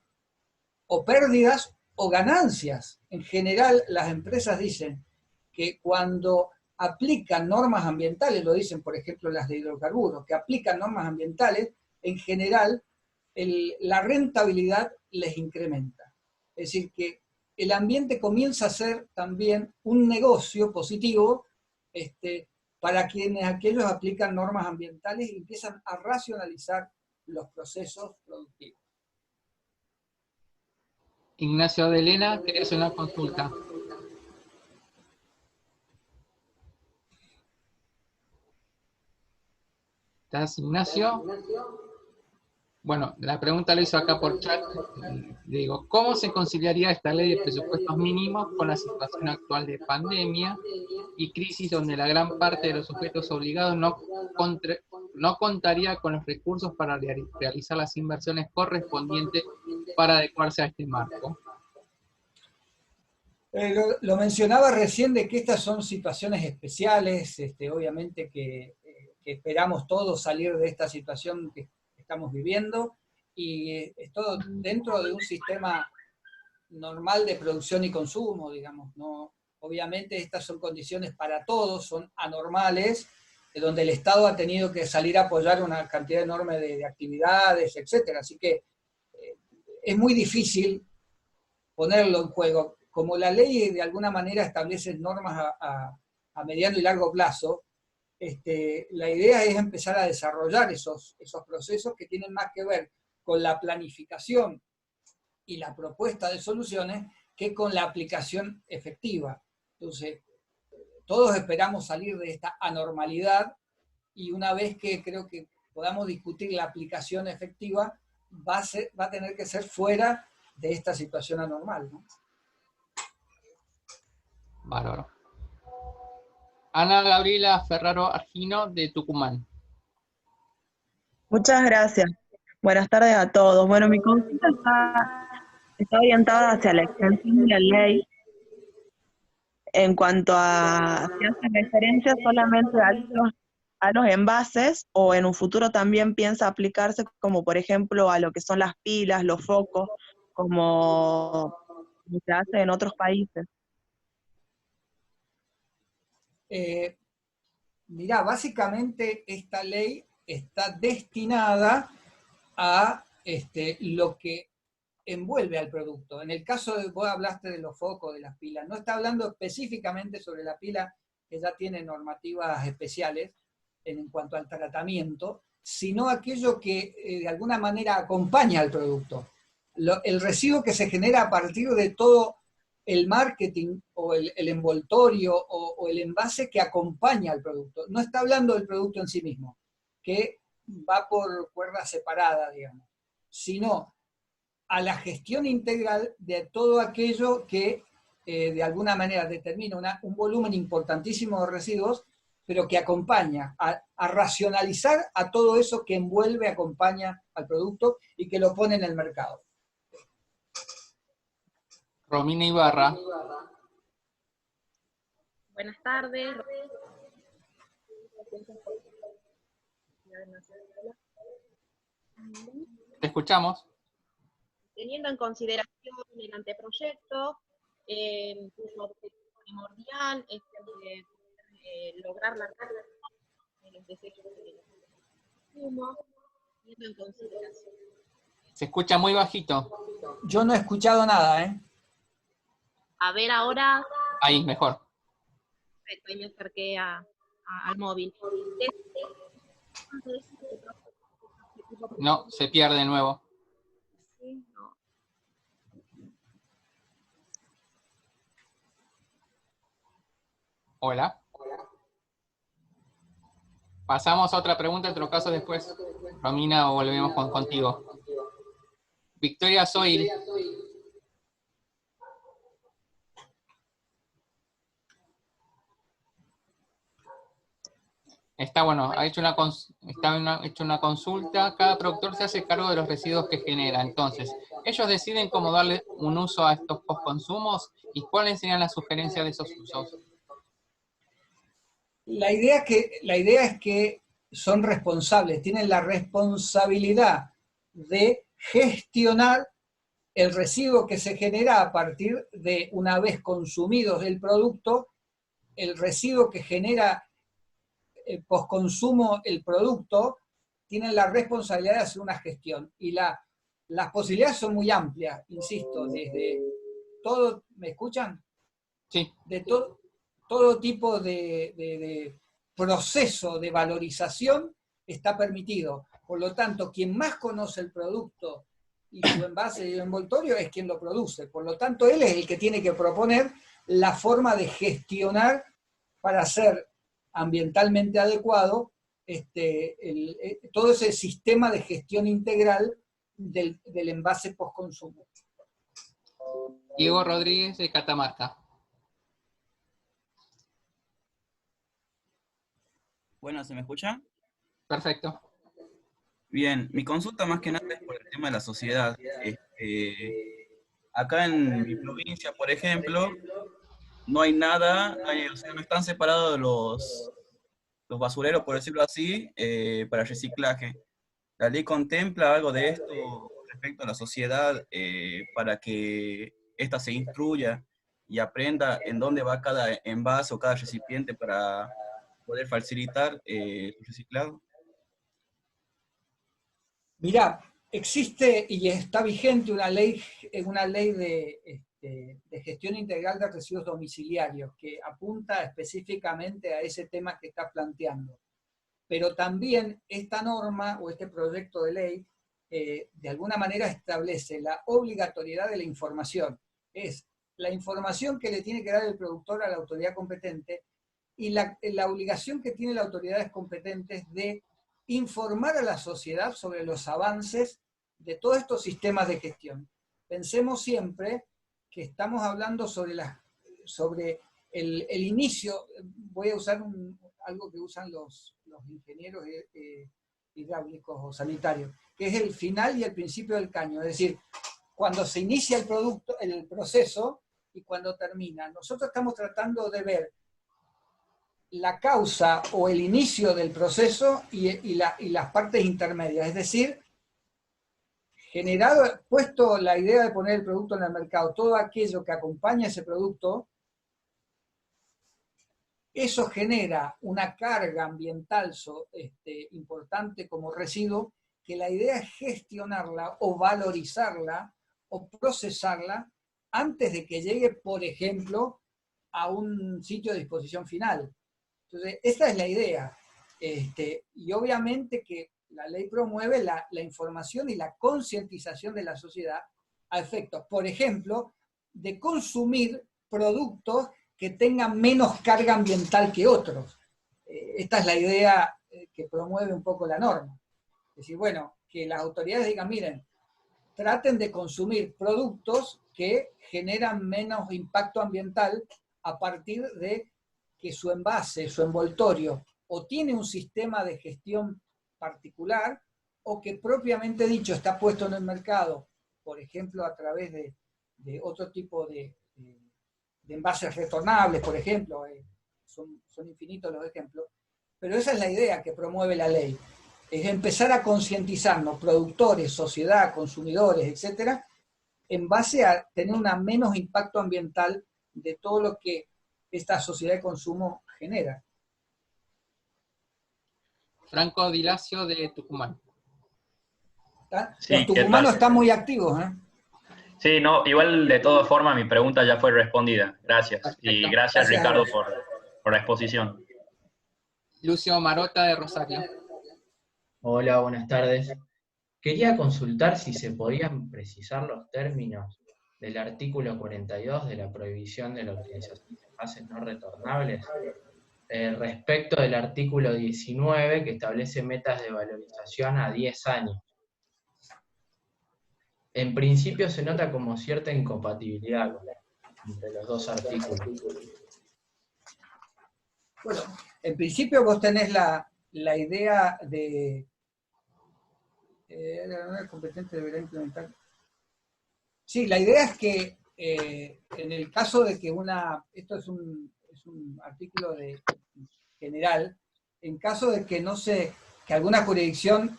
Speaker 2: o pérdidas o ganancias. En general, las empresas dicen que cuando aplican normas ambientales, lo dicen por ejemplo las de hidrocarburos, que aplican normas ambientales, en general la rentabilidad les incrementa. Es decir, que el ambiente comienza a ser también un negocio positivo para aquellos aplican normas ambientales y empiezan a racionalizar los procesos productivos.
Speaker 4: Ignacio de Elena, quería hacer una consulta. ¿Estás, Ignacio? Bueno, la pregunta la hizo acá por chat. Digo, ¿cómo se conciliaría esta ley de presupuestos mínimos con la situación actual de pandemia y crisis donde la gran parte de los sujetos obligados no contaría con los recursos para realizar las inversiones correspondientes para adecuarse a este marco?
Speaker 2: Lo mencionaba recién de que estas son situaciones especiales, obviamente que esperamos todos salir de esta situación que estamos viviendo, y es todo dentro de un sistema normal de producción y consumo, digamos, ¿no? Obviamente estas son condiciones para todos, son anormales, donde el Estado ha tenido que salir a apoyar una cantidad enorme de actividades, etc. Así que es muy difícil ponerlo en juego. Como la ley de alguna manera establece normas a mediano y largo plazo, la idea es empezar a desarrollar esos procesos que tienen más que ver con la planificación y la propuesta de soluciones que con la aplicación efectiva. Entonces, todos esperamos salir de esta anormalidad y una vez que creo que podamos discutir la aplicación efectiva, va a tener que ser fuera de esta situación anormal, ¿no?
Speaker 4: Bárbaro. Ana Gabriela Ferraro Argino, de Tucumán.
Speaker 9: Muchas gracias. Buenas tardes a todos. Bueno, mi consulta está orientada hacia la extensión de la ley en cuanto a si hace referencia solamente a los envases o en un futuro también piensa aplicarse como por ejemplo a lo que son las pilas, los focos, como se hace en otros países.
Speaker 2: Mirá, básicamente esta ley está destinada a lo que envuelve al producto. En el caso de, vos hablaste de los focos, de las pilas, no está hablando específicamente sobre la pila, que ya tiene normativas especiales en cuanto al tratamiento, sino aquello que de alguna manera acompaña al producto. El residuo que se genera a partir de todo el marketing o el envoltorio o el envase que acompaña al producto. No está hablando del producto en sí mismo, que va por cuerda separada, digamos, sino a la gestión integral de todo aquello que de alguna manera determina un volumen importantísimo de residuos, pero que acompaña a racionalizar a todo eso que envuelve, acompaña al producto y que lo pone en el mercado.
Speaker 4: Romina Ibarra.
Speaker 10: Buenas tardes.
Speaker 4: Te escuchamos.
Speaker 10: Teniendo en consideración el anteproyecto, un objetivo primordial es lograr la carga de los desechos de consumo, teniendo en consideración.
Speaker 4: Se escucha muy bajito.
Speaker 2: Yo no he escuchado nada, ¿eh?
Speaker 10: A ver ahora.
Speaker 4: Ahí, mejor.
Speaker 10: perfecto, ahí me acerqué al móvil.
Speaker 4: No, se pierde de nuevo.
Speaker 10: Sí, no.
Speaker 4: Hola. Pasamos a otra pregunta, en otro caso después, Romina, o volvemos contigo. Victoria Soil. Está bueno, ha hecho hecho una consulta. Cada productor se hace cargo de los residuos que genera. Entonces, ellos deciden cómo darle un uso a estos postconsumos y cuáles serían las sugerencias de esos usos.
Speaker 2: La idea es que son responsables, tienen la responsabilidad de gestionar el residuo que se genera a partir de, una vez consumidos el producto, el residuo que genera postconsumo el producto, tienen la responsabilidad de hacer una gestión. Y las posibilidades son muy amplias, insisto, desde todo, ¿me escuchan?
Speaker 4: Sí.
Speaker 2: De todo tipo de proceso de valorización está permitido. Por lo tanto, quien más conoce el producto y su envase y el envoltorio es quien lo produce. Por lo tanto, él es el que tiene que proponer la forma de gestionar para hacer ambientalmente adecuado todo ese sistema de gestión integral del envase postconsumo.
Speaker 4: Diego Rodríguez de Catamarca.
Speaker 11: Bueno, ¿se me escucha?
Speaker 4: Perfecto.
Speaker 11: Bien, mi consulta más que nada es por el tema de la sociedad. Acá en mi provincia, por ejemplo, no hay nada, o sea, no están separados los basureros, por decirlo así, para reciclaje. ¿La ley contempla algo de esto respecto a la sociedad para que ésta se instruya y aprenda en dónde va cada envase o cada recipiente para poder facilitar su reciclado?
Speaker 2: Mirá, existe y está vigente una ley de gestión integral de residuos domiciliarios que apunta específicamente a ese tema que estás planteando. Pero también esta norma o este proyecto de ley de alguna manera establece la obligatoriedad de la información. Es la información que le tiene que dar el productor a la autoridad competente y la obligación que tiene las autoridades competentes de informar a la sociedad sobre los avances de todos estos sistemas de gestión. Pensemos siempre que estamos hablando sobre el inicio, voy a usar algo que usan los ingenieros hidráulicos o sanitarios, que es el final y el principio del caño, es decir, cuando se inicia el proceso y cuando termina. Nosotros estamos tratando de ver la causa o el inicio del proceso y las partes intermedias, es decir, puesto la idea de poner el producto en el mercado, todo aquello que acompaña ese producto, eso genera una carga ambiental importante como residuo, que la idea es gestionarla o valorizarla o procesarla antes de que llegue, por ejemplo, a un sitio de disposición final. Entonces, esa es la idea. Y obviamente que la ley promueve la información y la concientización de la sociedad a efectos, por ejemplo, de consumir productos que tengan menos carga ambiental que otros. Esta es la idea que promueve un poco la norma. Es decir, bueno, que las autoridades digan, miren, traten de consumir productos que generan menos impacto ambiental a partir de que su envase, su envoltorio, o tiene un sistema de gestión particular, o que propiamente dicho está puesto en el mercado, por ejemplo, a través de otro tipo de envases retornables, por ejemplo, son infinitos los ejemplos, pero esa es la idea que promueve la ley, es empezar a concientizarnos, productores, sociedad, consumidores, etcétera, en base a tener un menos impacto ambiental de todo lo que esta sociedad de consumo genera.
Speaker 4: Franco Dilacio de Tucumán.
Speaker 2: Sí, los tucumanos están muy activos, ¿eh?
Speaker 12: Sí, no, igual de todas formas mi pregunta ya fue respondida. Gracias.
Speaker 4: Perfecto.
Speaker 12: Y gracias Ricardo por la exposición.
Speaker 4: Lucio Marota de Rosario.
Speaker 13: Hola, buenas tardes. Quería consultar si se podían precisar los términos del artículo 42 de la prohibición de la utilización de envases no retornables respecto del artículo 19 que establece metas de valorización a 10 años. En principio se nota como cierta incompatibilidad entre los dos artículos.
Speaker 2: Bueno, en principio vos tenés la idea de... el competente deberá implementar... Sí, la idea es que en el caso de que esto es un artículo general, en caso de que que alguna jurisdicción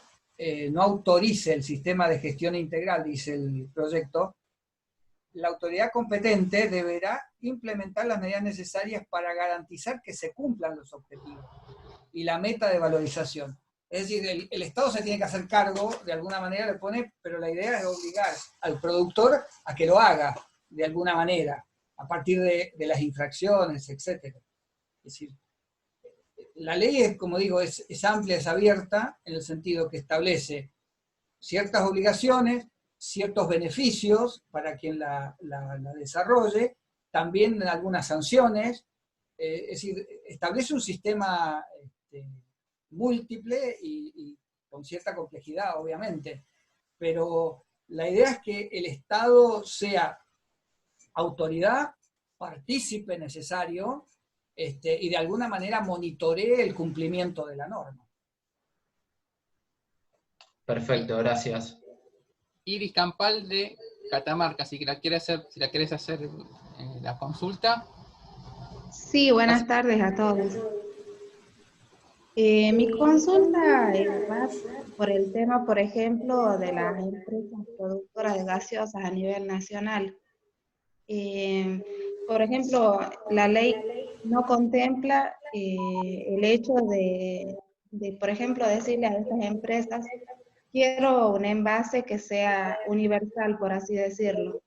Speaker 2: no autorice el sistema de gestión integral, dice el proyecto, la autoridad competente deberá implementar las medidas necesarias para garantizar que se cumplan los objetivos y la meta de valorización. Es decir, el Estado se tiene que hacer cargo, de alguna manera le pone, pero la idea es obligar al productor a que lo haga de alguna manera, a partir de las infracciones, etc. Es decir, la ley es, como digo, es amplia, es abierta, en el sentido que establece ciertas obligaciones, ciertos beneficios para quien la desarrolle, también algunas sanciones, es decir, establece un sistema múltiple y con cierta complejidad, obviamente, pero la idea es que el Estado sea autoridad, partícipe necesario, y de alguna manera monitoree el cumplimiento de la norma.
Speaker 13: Perfecto, gracias.
Speaker 4: Iris Campal de Catamarca, si la querés hacer la consulta.
Speaker 10: Sí, buenas tardes a todos. Mi consulta va por el tema, por ejemplo, de las empresas productoras de gaseosas a nivel nacional. Por ejemplo, la ley no contempla el hecho de, por ejemplo, decirle a estas empresas, quiero un envase que sea universal, por así decirlo.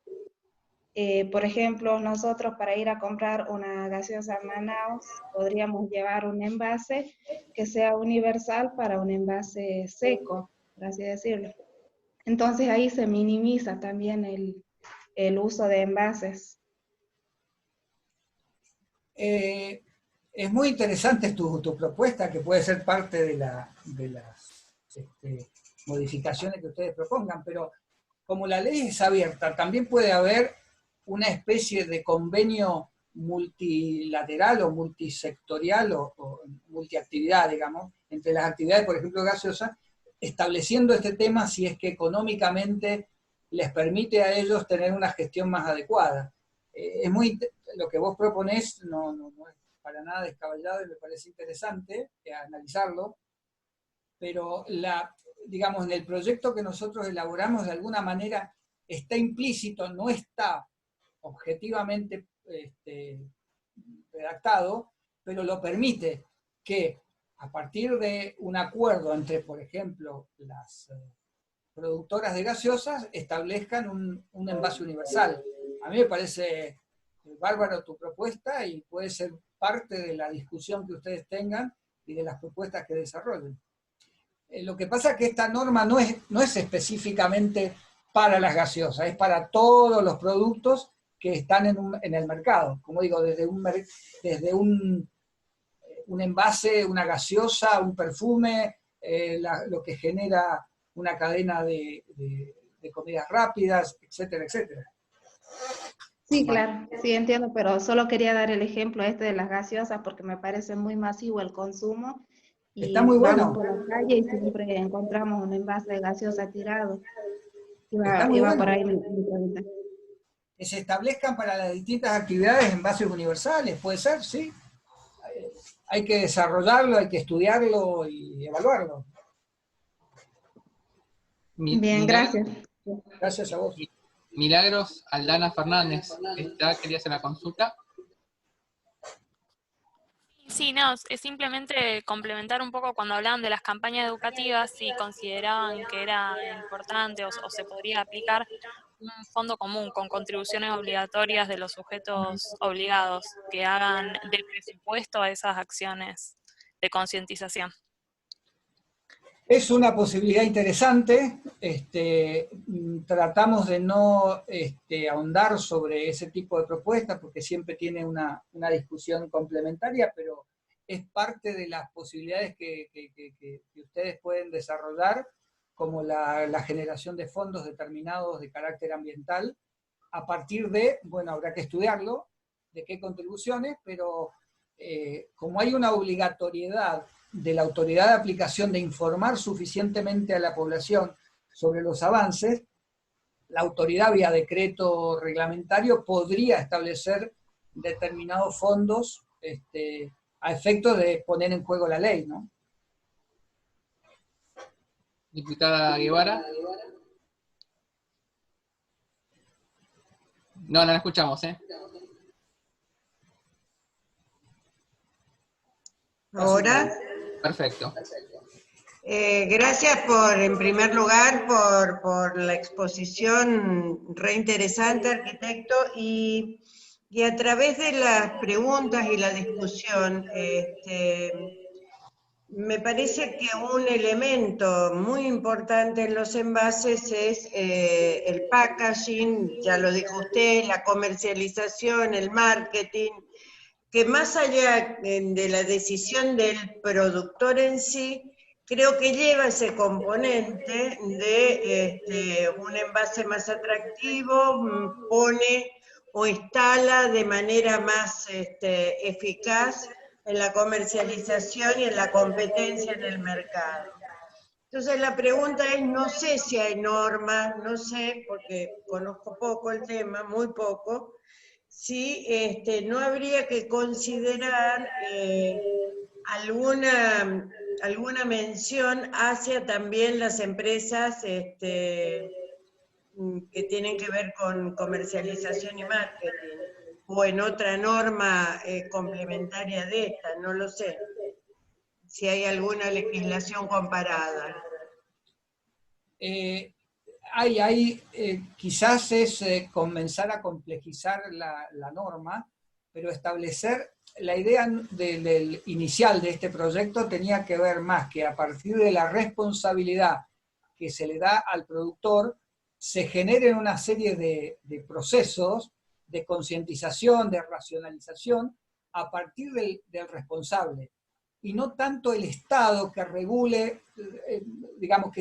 Speaker 10: Por ejemplo, nosotros para ir a comprar una gaseosa a Manaus, podríamos llevar un envase que sea universal para un envase seco, por así decirlo. Entonces ahí se minimiza también el uso de envases.
Speaker 2: Es muy interesante tu propuesta, que puede ser parte de las modificaciones que ustedes propongan, pero como la ley es abierta, también puede haber una especie de convenio multilateral o multisectorial o multiactividad, digamos, entre las actividades, por ejemplo, gaseosas, estableciendo este tema si es que económicamente les permite a ellos tener una gestión más adecuada. Lo que vos proponés no es para nada descabellado y me parece interesante analizarlo, pero digamos, en el proyecto que nosotros elaboramos, de alguna manera está implícito, no está objetivamente redactado, pero lo permite que a partir de un acuerdo entre, por ejemplo, las productoras de gaseosas, establezcan un envase universal. A mí me parece bárbaro tu propuesta y puede ser parte de la discusión que ustedes tengan y de las propuestas que desarrollen. Lo que pasa es que esta norma no es específicamente para las gaseosas, es para todos los productos que están en el mercado. Como digo, desde un envase, una gaseosa, un perfume, lo que genera una cadena de comidas rápidas, etcétera, etcétera.
Speaker 10: Sí, claro, sí entiendo, pero solo quería dar el ejemplo de las gaseosas porque me parece muy masivo el consumo. Y
Speaker 2: está muy bueno.
Speaker 10: Vamos por la calle y siempre encontramos un envase de gaseosa tirado.
Speaker 2: Está muy
Speaker 10: Iba
Speaker 2: bueno.
Speaker 10: por ahí mi pregunta.
Speaker 2: Que se establezcan para las distintas actividades envases universales, puede ser, sí. Hay que desarrollarlo, hay que estudiarlo y evaluarlo.
Speaker 10: Bien, gracias.
Speaker 2: Gracias a vos.
Speaker 4: Milagros Aldana Fernández, quería hacer la consulta.
Speaker 6: Sí, no, es simplemente complementar un poco cuando hablaban de las campañas educativas, si consideraban que era importante o se podría aplicar un fondo común con contribuciones obligatorias de los sujetos obligados que hagan del presupuesto a esas acciones de concientización.
Speaker 2: Es una posibilidad interesante. Tratamos de no ahondar sobre ese tipo de propuestas porque siempre tiene una discusión complementaria, pero es parte de las posibilidades que ustedes pueden desarrollar, como la generación de fondos determinados de carácter ambiental, a partir de, bueno, habrá que estudiarlo, de qué contribuciones, pero como hay una obligatoriedad de la autoridad de aplicación de informar suficientemente a la población sobre los avances, la autoridad vía decreto reglamentario podría establecer determinados fondos a efecto de poner en juego la ley, ¿no?
Speaker 4: Diputada Guevara. No la escuchamos, ¿eh?
Speaker 12: ¿Ahora?
Speaker 4: Perfecto.
Speaker 12: Gracias en primer lugar, por la exposición re interesante, arquitecto, y a través de las preguntas y la discusión, me parece que un elemento muy importante en los envases es el packaging, ya lo dijo usted, la comercialización, el marketing, que más allá de la decisión del productor en sí, creo que lleva ese componente de un envase más atractivo, pone o instala de manera más eficaz en la comercialización y en la competencia en el mercado. Entonces la pregunta es, no sé si hay normas, no sé, porque conozco poco el tema, muy poco, si no habría que considerar alguna mención hacia también las empresas que tienen que ver con comercialización y marketing, o en otra norma complementaria de esta, no lo sé, si hay alguna legislación comparada.
Speaker 2: Quizás es comenzar a complejizar la norma, pero establecer la idea del inicial de este proyecto tenía que ver más que a partir de la responsabilidad que se le da al productor, se generen una serie de procesos de concientización, de racionalización, a partir del responsable, y no tanto el Estado que regule, digamos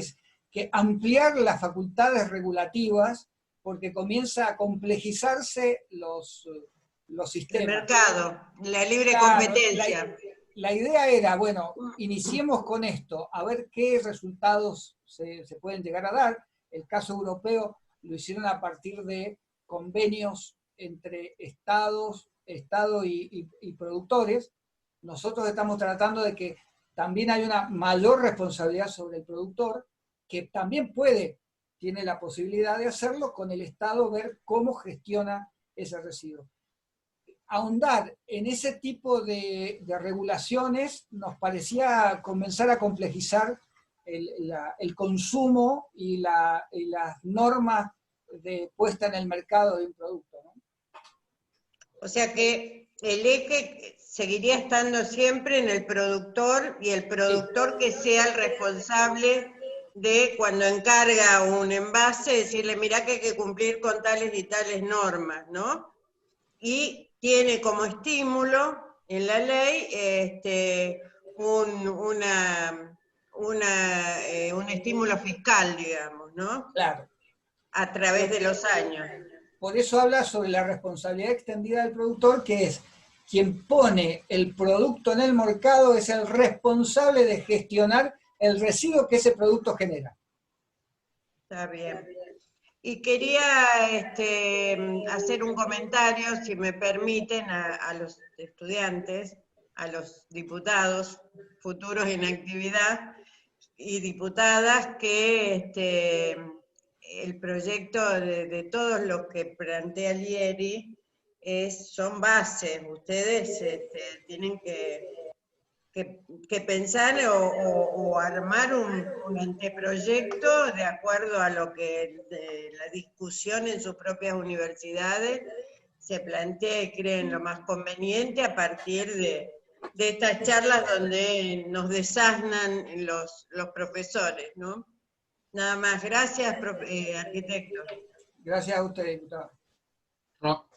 Speaker 2: que ampliar las facultades regulativas, porque comienza a complejizarse los sistemas.
Speaker 12: El mercado, la libre competencia.
Speaker 2: La idea era, bueno, iniciemos con esto, a ver qué resultados se pueden llegar a dar. El caso europeo lo hicieron a partir de convenios entre Estado y productores. Nosotros estamos tratando de que también hay una mayor responsabilidad sobre el productor, que también tiene la posibilidad de hacerlo con el Estado, ver cómo gestiona ese residuo. Ahondar en ese tipo de regulaciones nos parecía comenzar a complejizar el consumo y las normas de puesta en el mercado de un producto, ¿no?
Speaker 12: O sea que el eje seguiría estando siempre en el productor, y el productor que sea el responsable de, cuando encarga un envase, decirle, mirá que hay que cumplir con tales y tales normas, ¿no? Y tiene como estímulo en la ley un estímulo fiscal, digamos, ¿no?
Speaker 2: Claro.
Speaker 12: A través de los años.
Speaker 2: Por eso habla sobre la responsabilidad extendida del productor, que es quien pone el producto en el mercado, es el responsable de gestionar el residuo que ese producto genera.
Speaker 12: Está bien. Y quería hacer un comentario, si me permiten, a los estudiantes, a los diputados futuros en actividad y diputadas, que el proyecto de todos los que plantea Lieri son bases. Ustedes tienen que que pensar o armar un anteproyecto de acuerdo a lo que la discusión en sus propias universidades se plantea y creen lo más conveniente a partir de estas charlas donde nos desasnan los profesores, ¿no? Nada más, gracias, arquitecto.
Speaker 2: Gracias a usted, diputado.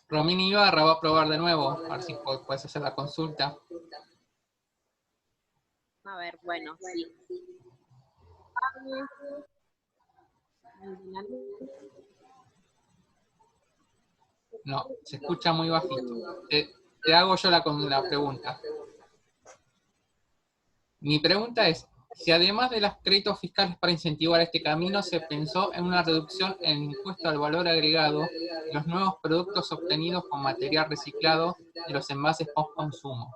Speaker 4: Romina Ibarra va a probar de nuevo, a ver si puedes hacer la consulta.
Speaker 14: A ver, bueno, sí.
Speaker 4: No, se escucha muy bajito. Te hago yo la pregunta. Mi pregunta es, si además de los créditos fiscales para incentivar este camino, se pensó en una reducción en el impuesto al valor agregado de los nuevos productos obtenidos con material reciclado de los envases post-consumo.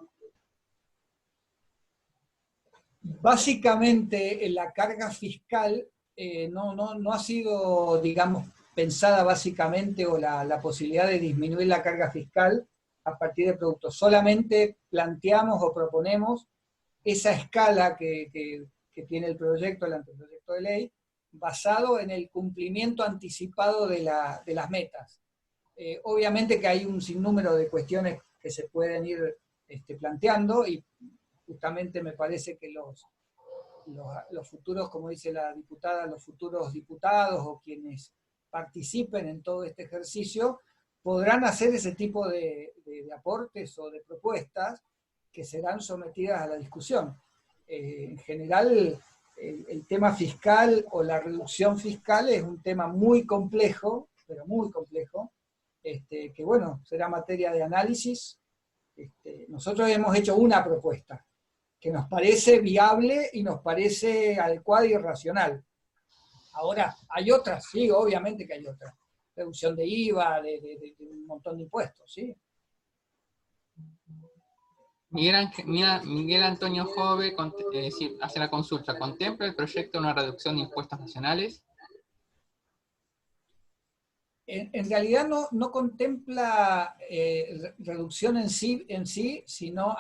Speaker 2: Básicamente, la carga fiscal no ha sido, digamos, pensada básicamente, o la posibilidad de disminuir la carga fiscal a partir de productos. Solamente planteamos o proponemos esa escala que tiene el proyecto, el anteproyecto de ley, basado en el cumplimiento anticipado de las metas. Obviamente que hay un sinnúmero de cuestiones que se pueden ir planteando, y justamente me parece que los futuros, como dice la diputada, los futuros diputados o quienes participen en todo este ejercicio podrán hacer ese tipo de aportes o de propuestas que serán sometidas a la discusión. En general, el tema fiscal o la reducción fiscal es un tema muy complejo, pero muy complejo, que bueno, será materia de análisis. Nosotros hemos hecho una propuesta que nos parece viable y nos parece adecuada y racional. Ahora, hay otras, sí, obviamente que hay otras. Reducción de IVA, de un montón de impuestos, ¿sí?
Speaker 4: Miguel Antonio Jove hace la consulta. ¿Contempla el proyecto una reducción de impuestos nacionales?
Speaker 2: En realidad no contempla reducción en sí, sino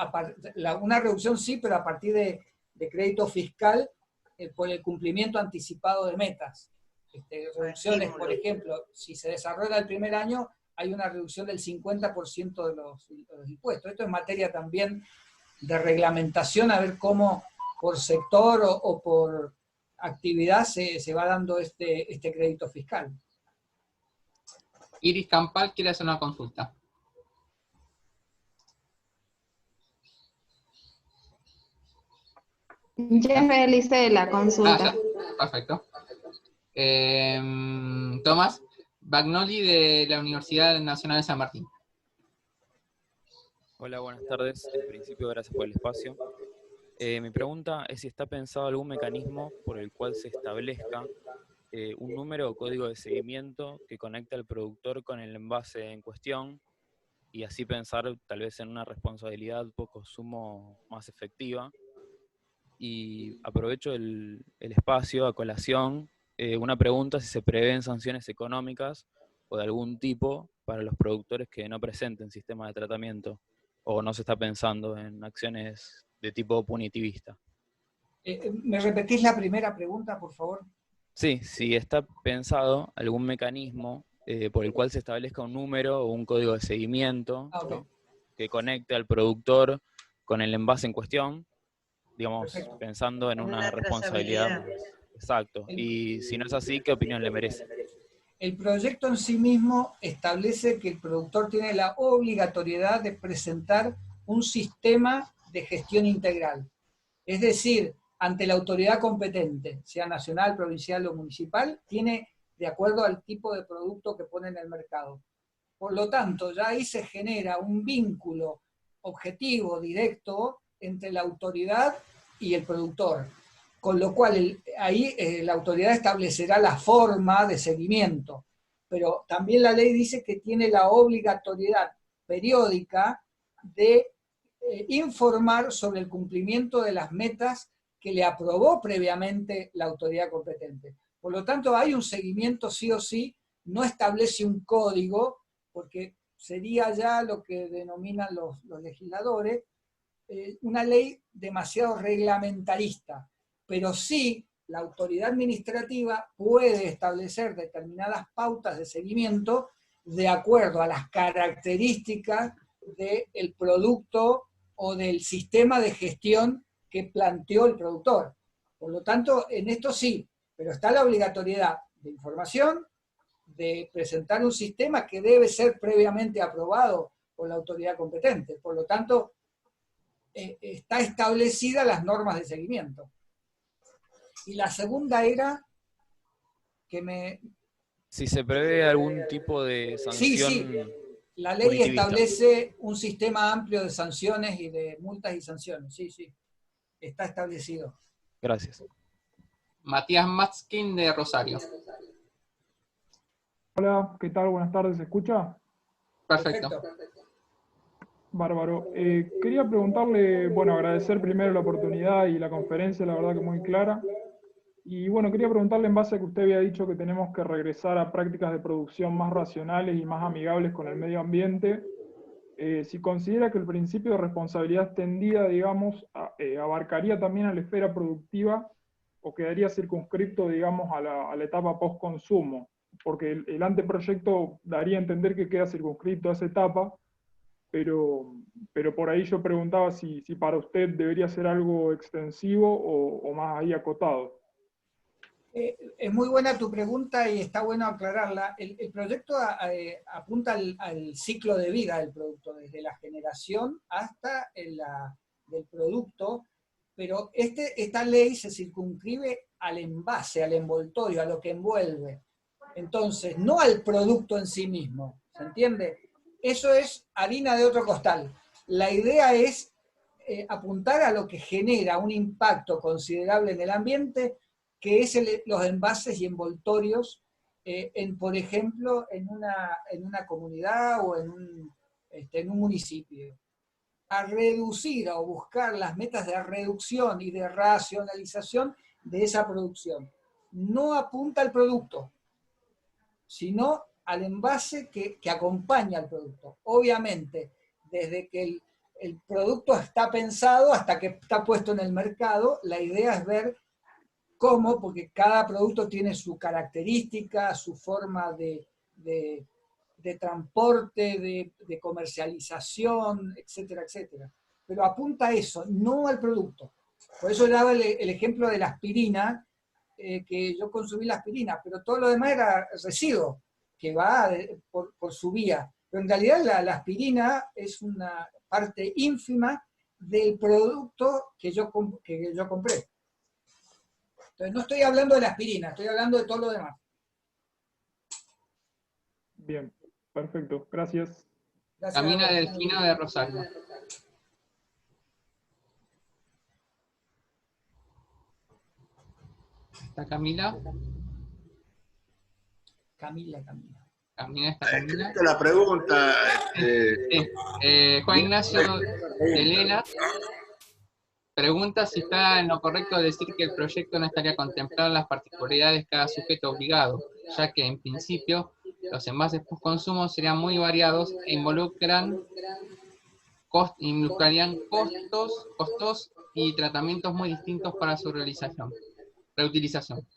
Speaker 2: una reducción sí, pero a partir de crédito fiscal por el cumplimiento anticipado de metas. Reducciones, por ejemplo, si se desarrolla el primer año, hay una reducción del 50% de los impuestos. Esto es materia también de reglamentación, a ver cómo por sector o por actividad se va dando este crédito fiscal.
Speaker 4: Iris Campal quiere hacer una consulta.
Speaker 10: Ya realicé la consulta.
Speaker 4: Perfecto. Tomás Bagnoli de la Universidad Nacional de San Martín.
Speaker 15: Hola, buenas tardes. En principio, gracias por el espacio. Mi pregunta es si está pensado algún mecanismo por el cual se establezca un número o código de seguimiento que conecte al productor con el envase en cuestión, y así pensar tal vez en una responsabilidad por consumo más efectiva. Y aprovecho el espacio a colación, una pregunta: si se prevén sanciones económicas o de algún tipo para los productores que no presenten sistemas de tratamiento, o no se está pensando en acciones de tipo punitivista.
Speaker 2: ¿Me repetís la primera pregunta, por favor?
Speaker 15: Sí, si está pensado algún mecanismo por el cual se establezca un número o un código de seguimiento,
Speaker 2: okay,
Speaker 15: ¿no?, que conecte al productor con el envase en cuestión, digamos, perfecto, pensando en una responsabilidad. Exacto. Y si no es así, ¿qué opinión le merece?
Speaker 2: El proyecto en sí mismo establece que el productor tiene la obligatoriedad de presentar un sistema de gestión integral. Es decir, ante la autoridad competente, sea nacional, provincial o municipal, tiene de acuerdo al tipo de producto que pone en el mercado. Por lo tanto, ya ahí se genera un vínculo objetivo, directo, entre la autoridad y el productor. Con lo cual, ahí la autoridad establecerá la forma de seguimiento. Pero también la ley dice que tiene la obligatoriedad periódica de informar sobre el cumplimiento de las metas que le aprobó previamente la autoridad competente. Por lo tanto, hay un seguimiento sí o sí, no establece un código, porque sería ya lo que denominan los legisladores, una ley demasiado reglamentarista, pero sí la autoridad administrativa puede establecer determinadas pautas de seguimiento de acuerdo a las características del producto o del sistema de gestión que planteó el productor. Por lo tanto, en esto sí, pero está la obligatoriedad de información, de presentar un sistema que debe ser previamente aprobado por la autoridad competente. Por lo tanto, está establecida las normas de seguimiento. Y la segunda era que
Speaker 15: si se prevé algún tipo de sanción.
Speaker 2: Sí, la ley
Speaker 15: punitivista.
Speaker 2: establece un sistema amplio de sanciones y de multas y sanciones. Sí, está establecido.
Speaker 15: Gracias.
Speaker 4: Matías Matzkin de Rosario.
Speaker 16: Hola, ¿qué tal? Buenas tardes, ¿se escucha?
Speaker 4: Perfecto.
Speaker 16: Bárbaro. Quería preguntarle, bueno, agradecer primero la oportunidad y la conferencia, la verdad que muy clara. Y bueno, quería preguntarle en base a que usted había dicho que tenemos que regresar a prácticas de producción más racionales y más amigables con el medio ambiente, si considera que el principio de responsabilidad extendida, digamos, abarcaría también a la esfera productiva o quedaría circunscripto, digamos, a la etapa post-consumo, porque el anteproyecto daría a entender que queda circunscrito a esa etapa, pero por ahí yo preguntaba si para usted debería ser algo extensivo o más ahí acotado.
Speaker 2: Es muy buena tu pregunta y está bueno aclararla. El proyecto apunta al ciclo de vida del producto, desde la generación hasta del producto, pero esta ley se circunscribe al envase, al envoltorio, a lo que envuelve. Entonces, no al producto en sí mismo, ¿se entiende? Eso es harina de otro costal. La idea es apuntar a lo que genera un impacto considerable en el ambiente, que es los envases y envoltorios, por ejemplo, en una comunidad o en un municipio. A reducir o buscar las metas de reducción y de racionalización de esa producción. No apunta al producto, sino al envase que acompaña al producto. Obviamente, desde que el producto está pensado hasta que está puesto en el mercado, la idea es ver cómo, porque cada producto tiene su característica, su forma de transporte, de comercialización, etcétera, etcétera. Pero apunta a eso, no al producto. Por eso daba el ejemplo de la aspirina, que yo consumí la aspirina, pero todo lo demás era residuo, que va por su vía. Pero en realidad la aspirina es una parte ínfima del producto que yo compré. Entonces no estoy hablando de la aspirina, estoy hablando de todo lo demás.
Speaker 16: Bien, perfecto, gracias.
Speaker 4: Camila Delfino de Rosario. ¿Está Camila?
Speaker 2: Camila.
Speaker 4: Camila, ¿está Camila?
Speaker 1: Esta es la pregunta.
Speaker 4: Juan Ignacio Elena pregunta si está en lo correcto decir que el proyecto no estaría contemplado en las particularidades de cada sujeto obligado, ya que en principio los envases post-consumo serían muy variados e involucrarían costos y tratamientos muy distintos para su reutilización.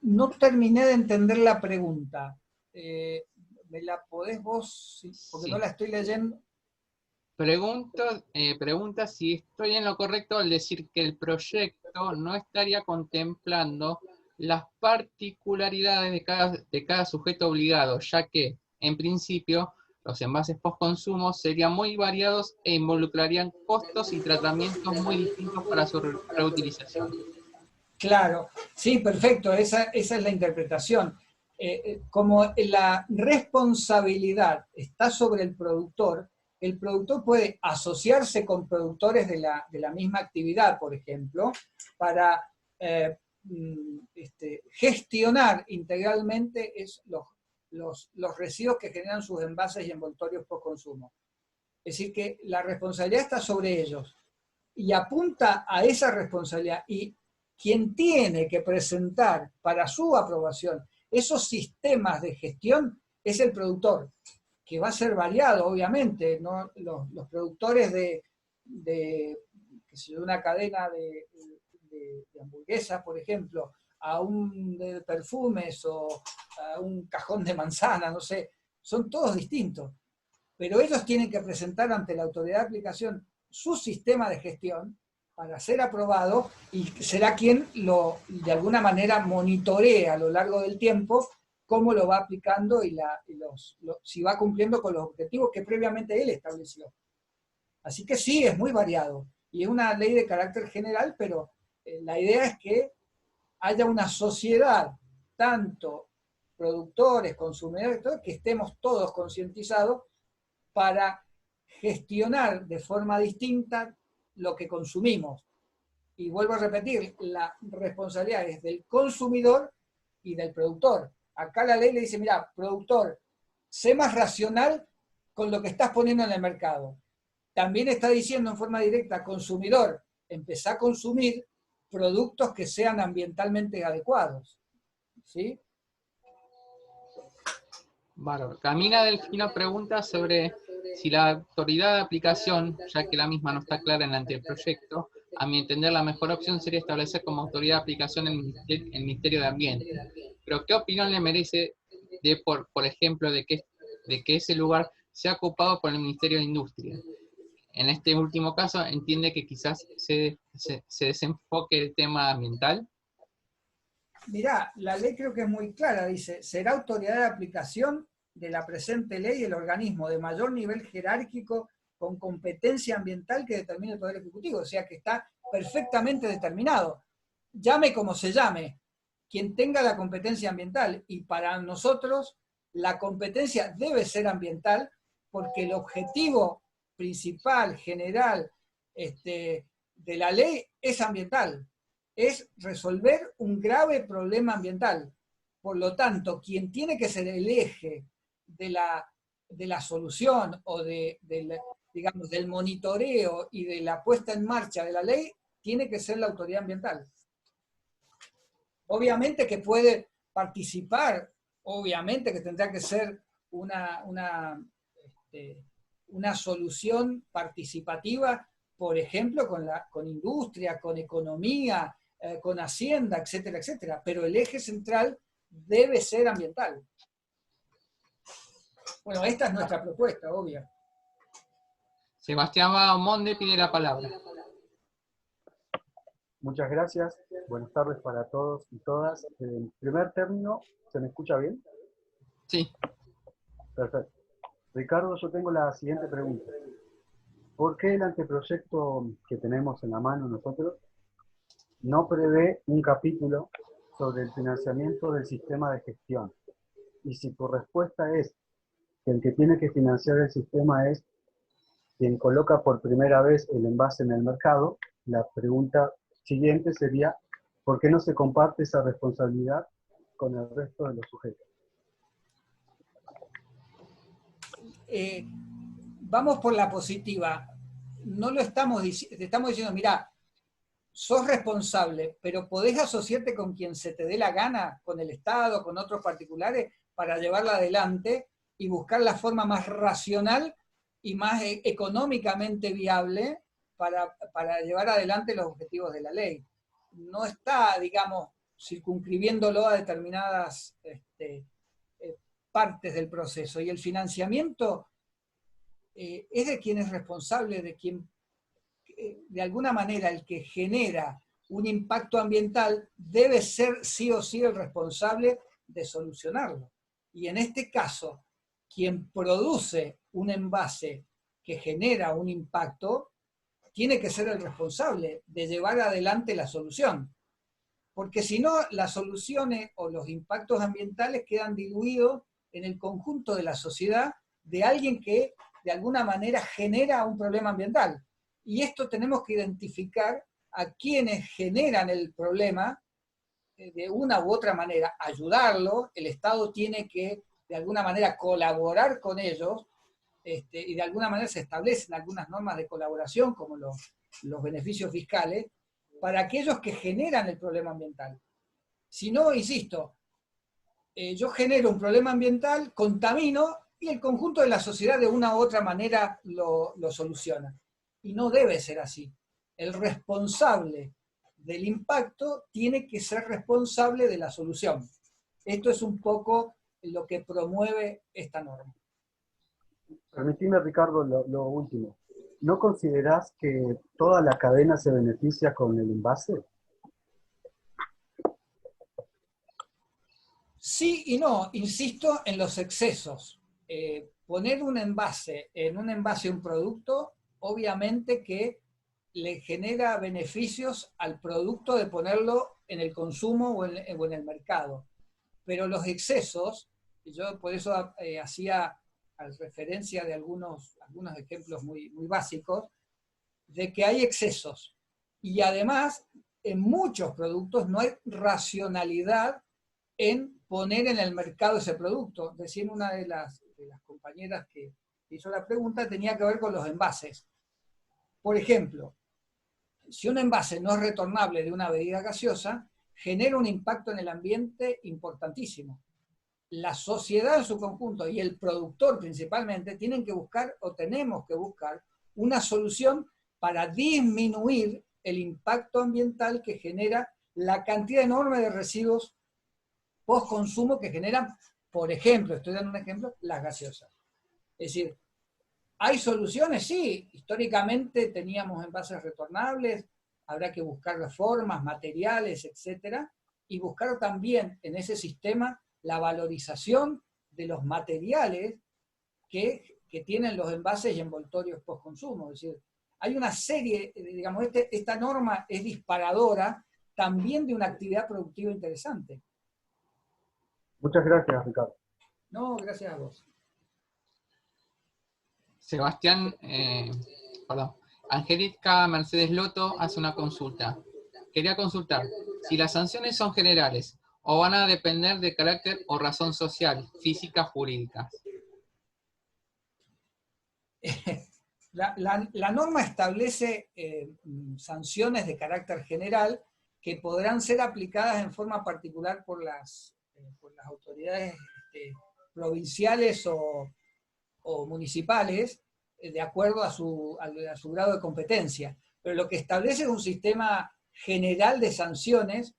Speaker 2: No terminé de entender la pregunta. ¿Me la podés vos? Porque no la estoy leyendo.
Speaker 4: Pregunta si estoy en lo correcto al decir que el proyecto no estaría contemplando las particularidades de cada sujeto obligado, ya que, en principio, los envases post-consumo serían muy variados e involucrarían costos y tratamientos muy distintos para su reutilización.
Speaker 2: Claro, sí, perfecto, esa es la interpretación. Como la responsabilidad está sobre el productor puede asociarse con productores de la misma actividad, por ejemplo, para gestionar integralmente los residuos que generan sus envases y envoltorios post consumo. Es decir, que la responsabilidad está sobre ellos y apunta a esa responsabilidad, y quien tiene que presentar para su aprobación esos sistemas de gestión es el productor. que va a ser variado, obviamente, ¿no? Los productores de una cadena de hamburguesas, por ejemplo, a un de perfumes o a un cajón de manzana, no sé, son todos distintos. Pero ellos tienen que presentar ante la autoridad de aplicación su sistema de gestión para ser aprobado, y será quien de alguna manera monitorea a lo largo del tiempo cómo lo va aplicando y si va cumpliendo con los objetivos que previamente él estableció. Así que sí, es muy variado. Y es una ley de carácter general, pero la idea es que haya una sociedad, tanto productores, consumidores, que estemos todos concientizados para gestionar de forma distinta lo que consumimos. Y vuelvo a repetir, la responsabilidad es del consumidor y del productor. Acá la ley le dice, mira, productor, sé más racional con lo que estás poniendo en el mercado. También está diciendo en forma directa, consumidor, empezá a consumir productos que sean ambientalmente adecuados. ¿Sí?
Speaker 4: Bárbaro. Camila Delfino pregunta sobre si la autoridad de aplicación, ya que la misma no está clara en el anteproyecto, a mi entender la mejor opción sería establecer como autoridad de aplicación el Ministerio de Ambiente. Pero ¿qué opinión le merece, por ejemplo, de que ese lugar sea ocupado por el Ministerio de Industria? En este último caso, ¿entiende que quizás se desenfoque el tema ambiental?
Speaker 2: Mirá, la ley creo que es muy clara, dice, será autoridad de aplicación de la presente ley el organismo de mayor nivel jerárquico con competencia ambiental que determine el Poder Ejecutivo, o sea que está perfectamente determinado. Llame como se llame, quien tenga la competencia ambiental, y para nosotros la competencia debe ser ambiental, porque el objetivo principal, general, de la ley es ambiental, es resolver un grave problema ambiental. Por lo tanto, quien tiene que ser el eje de la solución o digamos, del monitoreo y de la puesta en marcha de la ley, tiene que ser la autoridad ambiental. Obviamente que puede participar, obviamente que tendrá que ser una solución participativa, por ejemplo, con industria, con economía, con hacienda, etcétera, etcétera. Pero el eje central debe ser ambiental. Bueno, esta es nuestra propuesta, obvio.
Speaker 4: Sebastián Baumonde pide la palabra.
Speaker 17: Muchas gracias. Buenas tardes para todos y todas. En primer término, ¿se me escucha bien?
Speaker 4: Sí.
Speaker 17: Perfecto. Ricardo, yo tengo la siguiente pregunta. ¿Por qué el anteproyecto que tenemos en la mano nosotros no prevé un capítulo sobre el financiamiento del sistema de gestión? Y si tu respuesta es que el que tiene que financiar el sistema es quien coloca por primera vez el envase en el mercado, la pregunta siguiente sería, ¿por qué no se comparte esa responsabilidad con el resto de los sujetos?
Speaker 2: Vamos por la positiva. No lo estamos diciendo, te estamos diciendo, mirá, sos responsable, pero podés asociarte con quien se te dé la gana, con el Estado, con otros particulares, para llevarla adelante y buscar la forma más racional y más económicamente viable para llevar adelante los objetivos de la ley. No está, digamos, circunscribiéndolo a determinadas partes del proceso. Y el financiamiento es de quien es responsable, de quien, de alguna manera, el que genera un impacto ambiental debe ser sí o sí el responsable de solucionarlo. Y en este caso, quien produce un envase que genera un impacto, tiene que ser el responsable de llevar adelante la solución. Porque si no, las soluciones o los impactos ambientales quedan diluidos en el conjunto de la sociedad de alguien que de alguna manera genera un problema ambiental. Y esto tenemos que identificar a quienes generan el problema de una u otra manera, ayudarlo. El Estado tiene que de alguna manera colaborar con ellos, y de alguna manera se establecen algunas normas de colaboración, como los beneficios fiscales, para aquellos que generan el problema ambiental. Si no, insisto, yo genero un problema ambiental, contamino, y el conjunto de la sociedad de una u otra manera lo soluciona. Y no debe ser así. El responsable del impacto tiene que ser responsable de la solución. Esto es un poco lo que promueve esta norma.
Speaker 17: Permitime, Ricardo, lo último. ¿No considerás que toda la cadena se beneficia con el envase?
Speaker 2: Sí y no, insisto en los excesos. Poner un envase en un envase un producto, obviamente que le genera beneficios al producto de ponerlo en el consumo o en el mercado. Pero los excesos, y yo por eso hacía referencia de algunos ejemplos muy básicos, de que hay excesos. Y además, en muchos productos no hay racionalidad en poner en el mercado ese producto. Decía una de las compañeras que hizo la pregunta, tenía que ver con los envases. Por ejemplo, si un envase no es retornable de una bebida gaseosa, genera un impacto en el ambiente importantísimo. La sociedad en su conjunto y el productor principalmente tienen que buscar, o tenemos que buscar, una solución para disminuir el impacto ambiental que genera la cantidad enorme de residuos post-consumo que generan, por ejemplo, estoy dando un ejemplo, las gaseosas. Es decir, ¿hay soluciones? Sí, históricamente teníamos envases retornables, habrá que buscar las formas, materiales, etcétera, y buscar también en ese sistema la valorización de los materiales que tienen los envases y envoltorios post-consumo. Es decir, hay una serie, digamos, esta norma es disparadora también de una actividad productiva interesante.
Speaker 17: Muchas gracias, Ricardo.
Speaker 2: No, gracias a vos.
Speaker 4: Sebastián, Angélica Mercedes Loto hace una consulta. Quería consultar si las sanciones son generales o van a depender de carácter o razón social, física, jurídica.
Speaker 2: La norma establece sanciones de carácter general que podrán ser aplicadas en forma particular por las autoridades provinciales o municipales, de acuerdo a su grado de competencia. Pero lo que establece es un sistema general de sanciones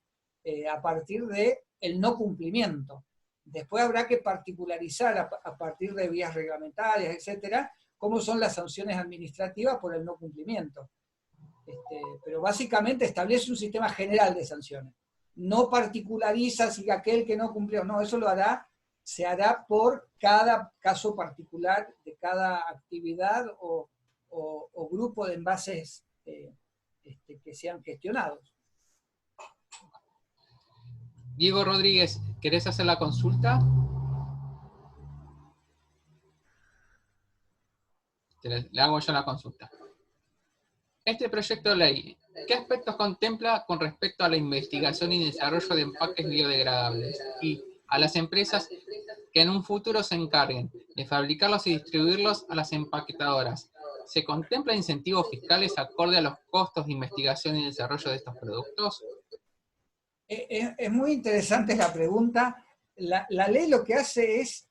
Speaker 2: a partir del no cumplimiento. Después habrá que particularizar a partir de vías reglamentarias, etcétera, cómo son las sanciones administrativas por el no cumplimiento. Pero básicamente establece un sistema general de sanciones. No particulariza si aquel que no cumplió, no, eso se hará por cada caso particular de cada actividad o grupo de envases que sean gestionados.
Speaker 4: Diego Rodríguez, ¿querés hacer la consulta? Le hago yo la consulta. Este proyecto de ley, ¿qué aspectos contempla con respecto a la investigación y desarrollo de empaques biodegradables y a las empresas que en un futuro se encarguen de fabricarlos y distribuirlos a las empaquetadoras? ¿Se contemplan incentivos fiscales acorde a los costos de investigación y desarrollo de estos productos?
Speaker 2: Es muy interesante la pregunta. La ley lo que hace es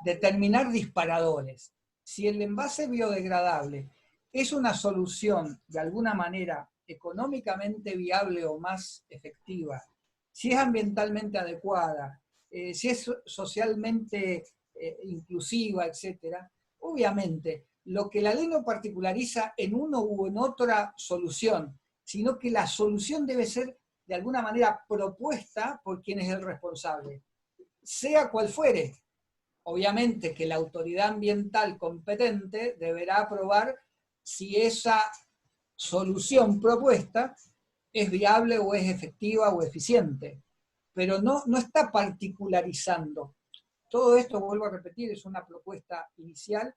Speaker 2: determinar disparadores. Si el envase biodegradable es una solución de alguna manera económicamente viable o más efectiva, si es ambientalmente adecuada, si es socialmente inclusiva, etc., obviamente lo que la ley no particulariza en uno u en otra solución, sino que la solución debe ser de alguna manera propuesta por quien es el responsable, sea cual fuere. Obviamente que la autoridad ambiental competente deberá aprobar si esa solución propuesta es viable o es efectiva o eficiente, pero no está particularizando. Todo esto, vuelvo a repetir, es una propuesta inicial,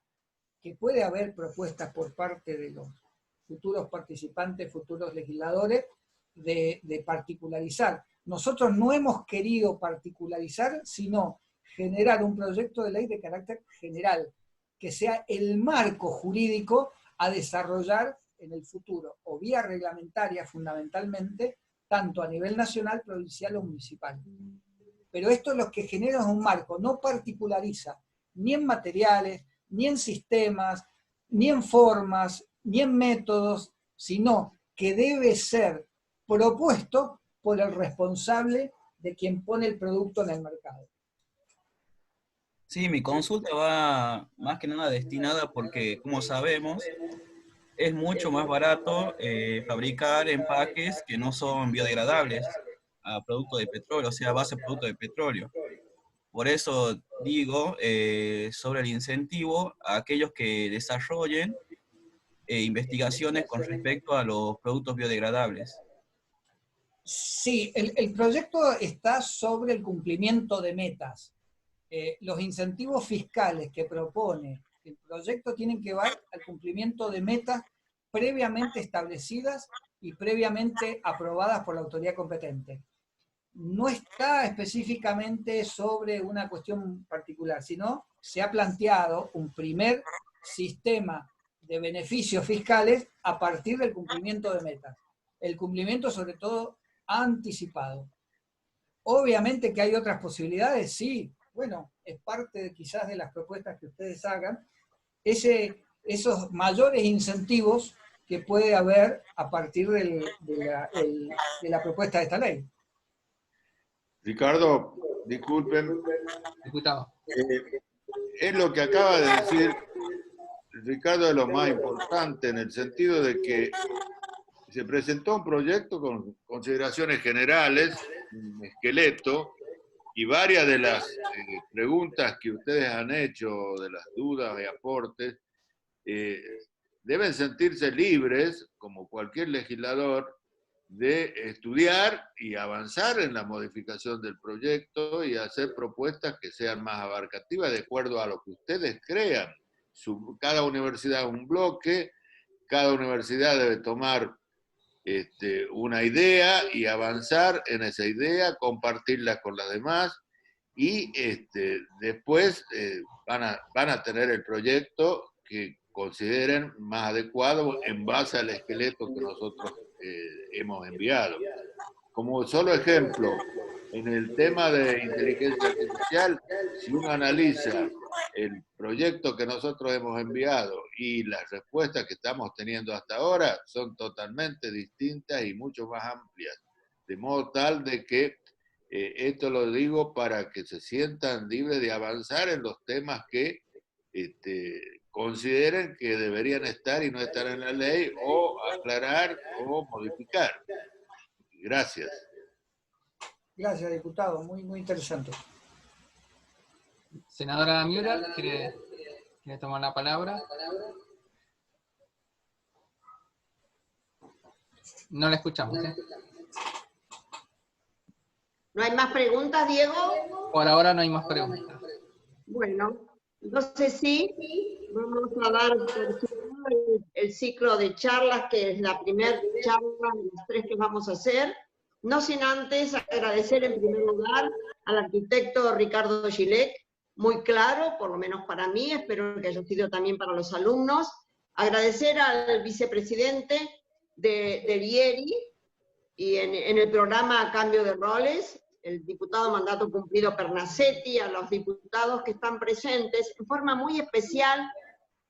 Speaker 2: que puede haber propuestas por parte de los futuros participantes, futuros legisladores, de particularizar. Nosotros no hemos querido particularizar, sino generar un proyecto de ley de carácter general, que sea el marco jurídico a desarrollar en el futuro, o vía reglamentaria fundamentalmente, tanto a nivel nacional, provincial o municipal. Pero esto lo que genera es un marco, no particulariza. ni en materiales, ni en sistemas, ni en formas, ni en métodos, sino que debe ser propuesto por el responsable de quien pone el producto en el mercado.
Speaker 11: Sí, mi consulta va más que nada destinada porque, como sabemos, es mucho más barato fabricar empaques que no son biodegradables a producto de petróleo, o sea, a base de producto de petróleo. Por eso digo sobre el incentivo a aquellos que desarrollen investigaciones con respecto a los productos biodegradables.
Speaker 2: Sí, el proyecto está sobre el cumplimiento de metas. Los incentivos fiscales que propone el proyecto tienen que ver al cumplimiento de metas previamente establecidas y previamente aprobadas por la autoridad competente. No está específicamente sobre una cuestión particular, sino se ha planteado un primer sistema de beneficios fiscales a partir del cumplimiento de metas. El cumplimiento, sobre todo, anticipado. Obviamente que hay otras posibilidades, sí. Bueno, es parte de, quizás de las propuestas que ustedes hagan, esos mayores incentivos que puede haber a partir de la propuesta de esta ley.
Speaker 1: Ricardo, disculpen.
Speaker 4: Diputado.
Speaker 1: Es lo que acaba de decir Ricardo, es lo más importante en el sentido de que se presentó un proyecto con consideraciones generales, un esqueleto, y varias de las preguntas que ustedes han hecho, de las dudas y aportes, deben sentirse libres, como cualquier legislador, de estudiar y avanzar en la modificación del proyecto y hacer propuestas que sean más abarcativas de acuerdo a lo que ustedes crean. Cada universidad es un bloque, cada universidad debe tomar una idea y avanzar en esa idea, compartirla con las demás y después van a tener el proyecto que consideren más adecuado en base al esqueleto que nosotros hemos enviado. Como solo ejemplo, en el tema de inteligencia artificial, si uno analiza el proyecto que nosotros hemos enviado y las respuestas que estamos teniendo hasta ahora, son totalmente distintas y mucho más amplias. De modo tal de que esto lo digo para que se sientan libres de avanzar en los temas que consideren que deberían estar y no estar en la ley, o aclarar o modificar. Gracias.
Speaker 2: Gracias, diputado. Muy, muy interesante.
Speaker 4: Senadora Müller, ¿quiere tomar la palabra? No la escuchamos, ¿eh?
Speaker 3: ¿No hay más preguntas, Diego?
Speaker 4: Por ahora no hay más preguntas.
Speaker 3: Bueno, entonces sí, vamos a dar el ciclo de charlas, que es la primera charla de las 3 que vamos a hacer. No sin antes agradecer en primer lugar al arquitecto Ricardo Gilek, muy claro, por lo menos para mí, espero que haya sido también para los alumnos. Agradecer al vicepresidente del IERI y en el programa Cambio de Roles, el diputado mandato cumplido Pernacetti, a los diputados que están presentes, en forma muy especial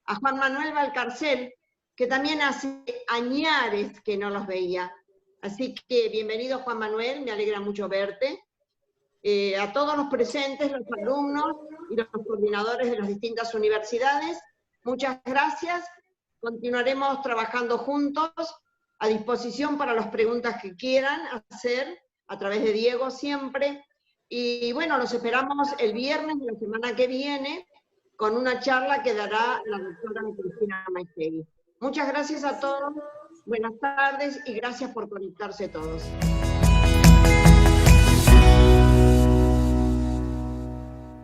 Speaker 3: a Juan Manuel Valcarcel, que también hace añares que no los veía. Así que bienvenido, Juan Manuel, me alegra mucho verte. A todos los presentes, los alumnos y los coordinadores de las distintas universidades, muchas gracias. Continuaremos trabajando juntos, a disposición para las preguntas que quieran hacer, a través de Diego siempre. Y bueno, los esperamos el viernes de la semana que viene, con una charla que dará la doctora Cristina Maistegui. Muchas gracias a todos, buenas tardes y gracias por conectarse todos.